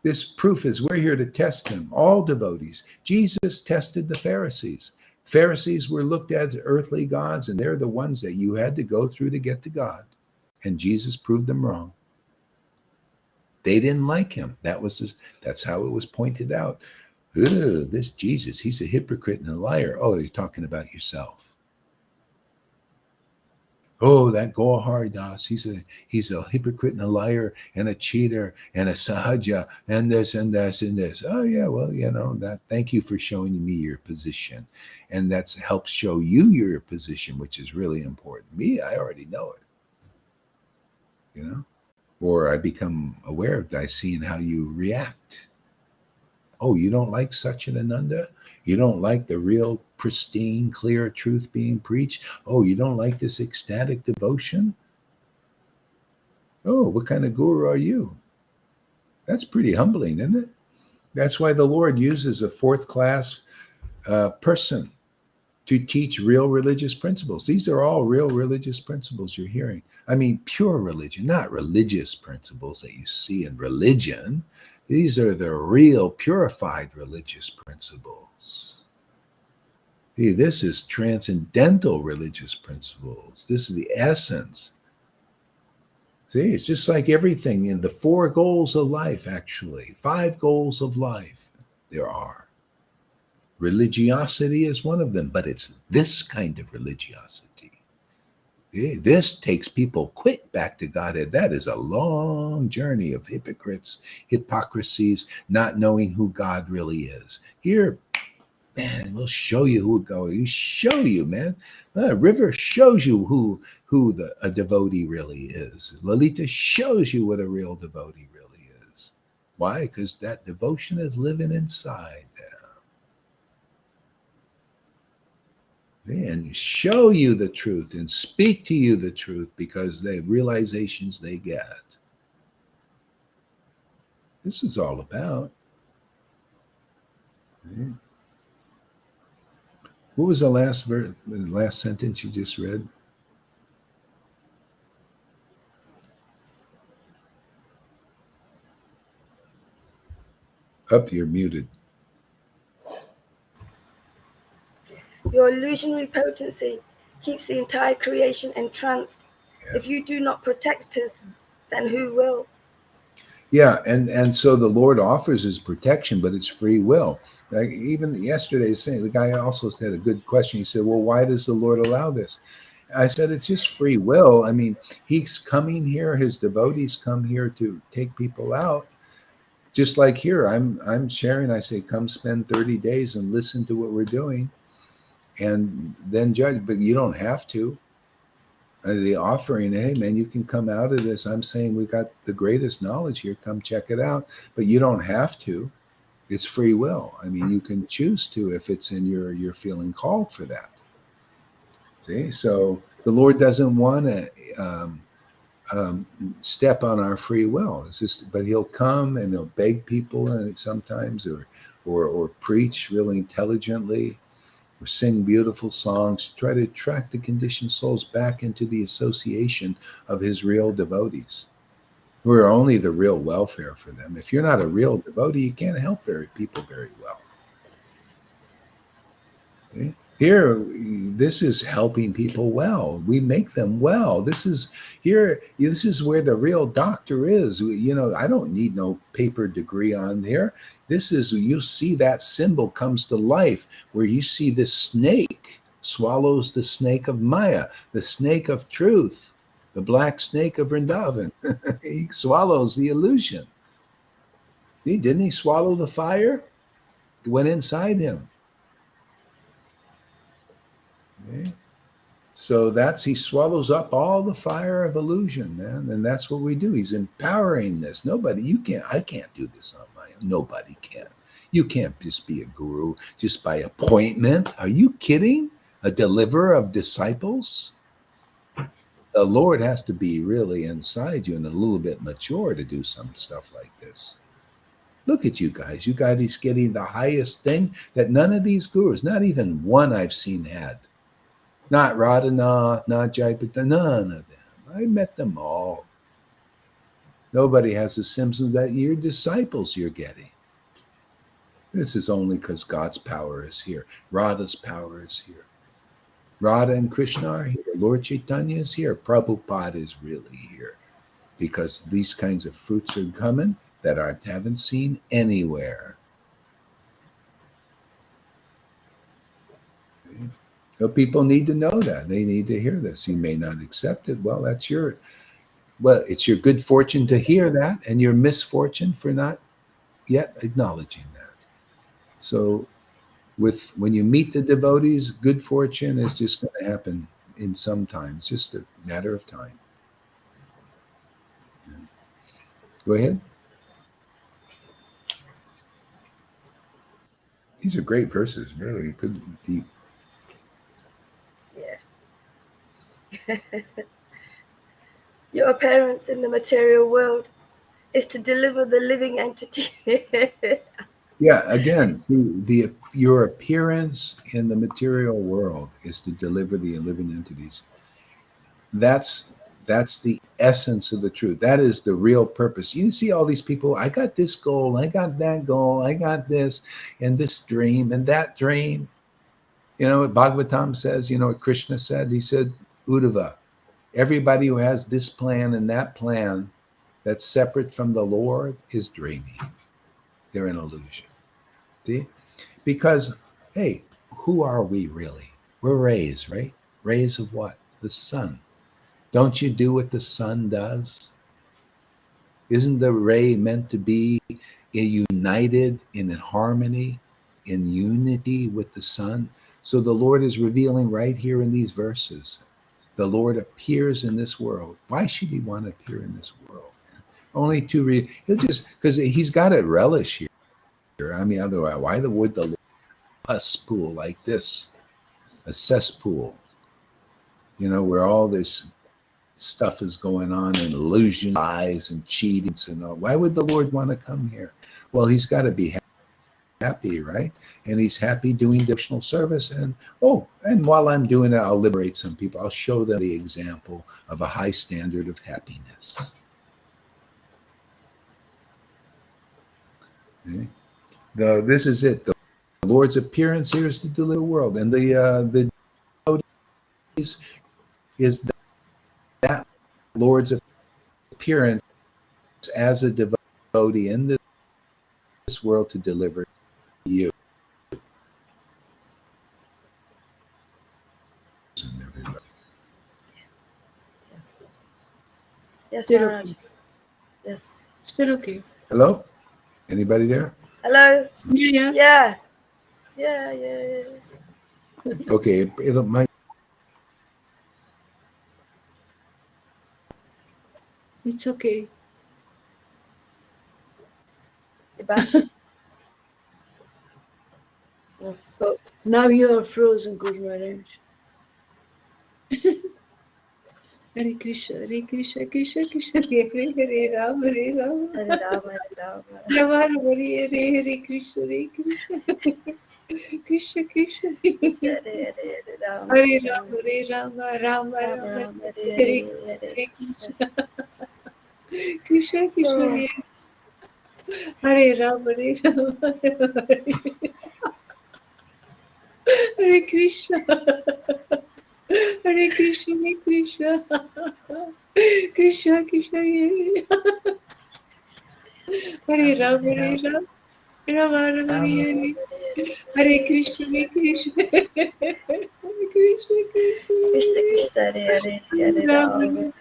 this proof is we're here to test them, all devotees. Jesus tested the Pharisees. Pharisees were looked at as earthly gods, and they're the ones that you had to go through to get to God. And Jesus proved them wrong. They didn't like him. That's how it was pointed out. This Jesus, he's a hypocrite and a liar. Oh, you're talking about yourself. Oh, that Gohar Das, he's a hypocrite and a liar and a cheater and a sahaja and this and this and this. Oh yeah, well, that. Thank you for showing me your position, and that's helps show you your position, which is really important. Me, I already know it. Or I become aware of that. I see how you react. Oh, you don't like Satchidananda? You don't like the real pristine, clear truth being preached? Oh, you don't like this ecstatic devotion? Oh, what kind of guru are you? That's pretty humbling, isn't it? That's why the Lord uses a fourth class person to teach real religious principles. These are all real religious principles you're hearing. I mean, pure religion, not religious principles that you see in religion. These are the real purified religious principles. See, this is transcendental religious principles. This is the essence. See, it's just like everything in the 4 goals of life, actually. 5 goals of life there are. Religiosity is one of them, but it's this kind of religiosity. This takes people quick back to Godhead. That is a long journey of hypocrites, hypocrisies, not knowing who God really is. Here, man, we'll show you who God is. Show you, man. River shows you who a devotee really is. Lalita shows you what a real devotee really is. Why? Because that devotion is living inside them. And show you the truth and speak to you the truth because the realizations they get. This is all about. What was the last sentence you just read? Up, you're muted. Your illusionary potency keeps the entire creation entranced. Yeah. If you do not protect us, then who will? Yeah, and so the Lord offers his protection, but it's free will. Like even yesterday, the guy also had a good question. He said, well, why does the Lord allow this? I said, it's just free will. I mean, he's coming here, his devotees come here to take people out. Just like here, I'm sharing, I say, come spend 30 days and listen to what we're doing. And then judge, but you don't have to. The offering, hey man, you can come out of this. I'm saying we got the greatest knowledge here. Come check it out. But you don't have to. It's free will. I mean, you can choose to if it's in you're feeling called for that. See, so the Lord doesn't want to step on our free will. It's just, but he'll come and he'll beg people sometimes, or preach really intelligently. Or sing beautiful songs to try to attract the conditioned souls back into the association of his real devotees, who are only the real welfare for them. If you're not a real devotee, you can't help people very well. Okay? Here, this is helping people well. We make them well. This is here. This is where the real doctor is. You know, I don't need no paper degree on there. This is, you see that symbol comes to life where you see this snake swallows the snake of Maya, the snake of truth, the black snake of Vrindavan. He swallows the illusion. Didn't he swallow the fire? It went inside him. Okay. So he swallows up all the fire of illusion, man. And that's what we do. He's empowering this. I can't do this on my own. Nobody can. You can't just be a guru just by appointment. Are you kidding? A deliverer of disciples? The Lord has to be really inside you and a little bit mature to do some stuff like this. Look at you guys. You guys getting the highest thing that none of these gurus, not even one I've seen had. Not Radhanath, not Jaipata, none of them. I met them all. Nobody has the symptoms that your disciples you're getting. This is only because God's power is here. Radha's power is here. Radha and Krishna are here. Lord Chaitanya is here. Prabhupada is really here. Because these kinds of fruits are coming that I haven't seen anywhere. So people need to know that. They need to hear this. You may not accept it. Well, it's your good fortune to hear that and your misfortune for not yet acknowledging that. So when you meet the devotees, good fortune is just going to happen in some time. It's just a matter of time. Yeah. Go ahead. These are great verses, really good, deep. Your appearance in the material world is to deliver the living entity. Yeah, again, see, your appearance in the material world is to deliver the living entities. That's the essence of the truth. That is the real purpose. You see all these people, I got this goal, I got that goal, I got this, and this dream, and that dream. You know what Bhagavatam says? You know what Krishna said? He said, Uddhava, everybody who has this plan and that plan that's separate from the Lord is dreaming. They're an illusion. See? Because, hey, who are we really? We're rays, right? Rays of what? The sun. Don't you do what the sun does? Isn't the ray meant to be united in harmony, in unity with the sun? So the Lord is revealing right here in these verses. The Lord appears in this world. Why should he want to appear in this world? Only to he'll just, because he's got a relish here. I mean, otherwise, why would the Lord pus pool like this? A cesspool, you know, where all this stuff is going on and illusion, lies and cheatings and all. Why would the Lord want to come here? Well, he's got to be happy, right? And he's happy doing devotional service. And while I'm doing it, I'll liberate some people. I'll show them the example of a high standard of happiness. Okay? This is it. The Lord's appearance here is to deliver the world, and the devotees is that Lord's appearance as a devotee in this world to deliver you. Yes, Still Maharaj. okay. Yes. Still okay. Hello? Anybody there? Hello? Yeah. Yeah. Yeah. Okay, it might. It's okay. You're back? Oh, now you are frozen, Guru Maharaj. Hare Krishna, Hare Krishna, Krishna Krishna, Hare Rama, Hare Rama. Hare Rama, Hare Rama. Rama Rama, Hare Krishna, Hare Krishna. Krishna Krishna, Hare Rama. Hare Rama, Hare Rama, Rama Rama, Hare Krishna. Krishna Krishna, Hare Rama, Hare Rama, Hare Krishna. Hare Krishna, Hare Krishna. Krishna, Krishna, Hare. Hare Ram, Hare Ram. Ram, Ram, Hare. Hare Krishna, Hare Krishna. Krishna, Krishna Krishna. Krishna Hare Hare Ram, Ram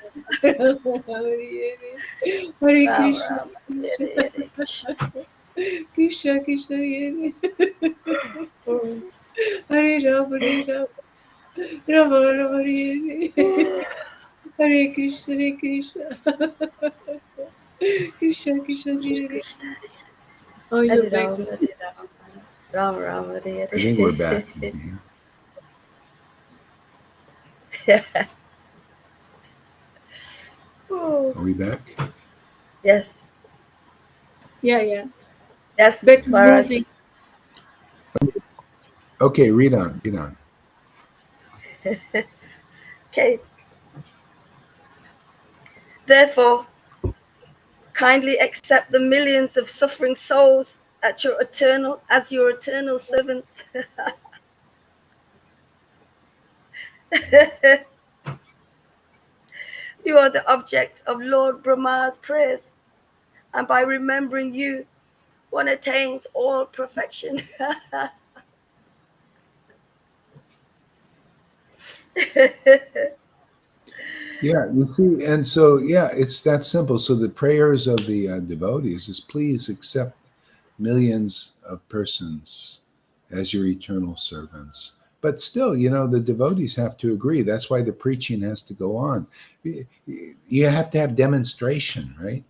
Ram, Hare. Hare Ram Krishna, Ram Krishna. Hare Hare Krishna. Krishna, Krishna, Hare. Mm. Hare Ram, Hare Ram. Ram, Ram, Hare. Hare Krishna, Hare Krishna. Krishna, Krishna, Krishna Hare. Krishna Oh, Hare you're back. Ram Hare Ram Ram Ram Hare I think we're Hare. back. Yeah. Oh. Are we back? Yes. Yeah. Yes, Back to Maharaj. moving. Okay, read on. Read on. Okay. Therefore, kindly accept the millions of suffering souls as your eternal servants. You are the object of Lord Brahma's prayers, and by remembering you, one attains all perfection. Yeah, you see, and so yeah, it's that simple. So the prayers of the devotees is, please accept millions of persons as your eternal servants. But still, the devotees have to agree. That's why the preaching has to go on. You have to have demonstration, right?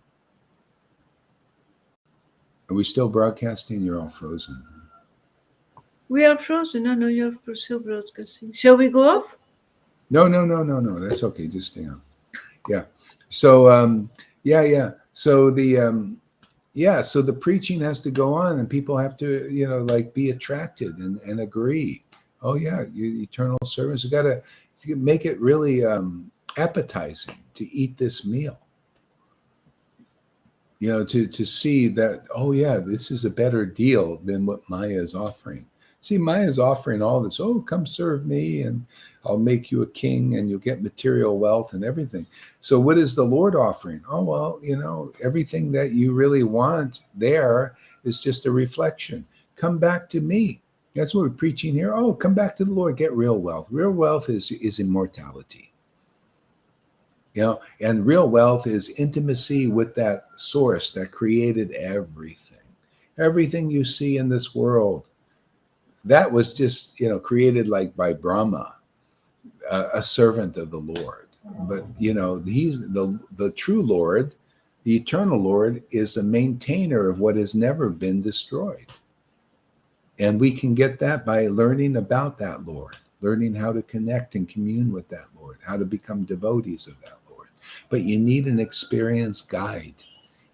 Are we still broadcasting? You're all frozen. We are frozen. No, you're still broadcasting. Shall we go off? No. That's okay. Just stay on. Yeah. So yeah. So so the preaching has to go on, and people have to, like, be attracted and agree. Oh yeah, you eternal servants, you got to make it really appetizing to eat this meal. To see that, oh yeah, this is a better deal than what Maya is offering. See, Maya is offering all this. Oh, come serve me, and I'll make you a king, and you'll get material wealth and everything. So what is the Lord offering? Oh, well, everything that you really want there is just a reflection. Come back to me. That's what we're preaching here. Oh, come back to the Lord. Get real wealth. Real wealth is immortality. And real wealth is intimacy with that source that created everything. Everything you see in this world, that was just, created like by Brahma, a servant of the Lord. But, he's the true Lord, the eternal Lord, is a maintainer of what has never been destroyed. And we can get that by learning about that Lord, learning how to connect and commune with that Lord, how to become devotees of that Lord. But you need an experienced guide.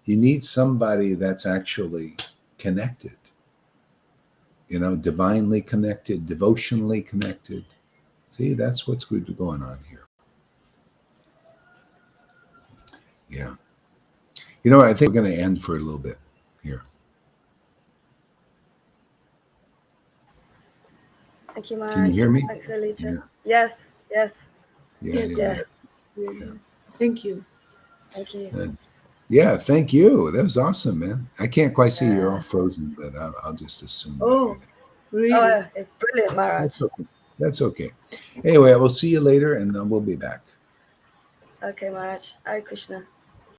You need somebody that's actually connected, divinely connected, devotionally connected. See, that's what's good going on here. Yeah. You know what? I think we're going to end for a little bit here. Thank you, Maharaj. Can you hear me? Thanks, Alita. Yeah. Yes. Yeah. Thank you. Thank you. Yeah, thank you. That was awesome, man. I can't quite see you're all frozen, but I'll just assume. Oh, really? Oh, it's brilliant, Maharaj. That's okay. Anyway, we'll see you later, and we'll be back. Okay, Maharaj. Hare Krishna.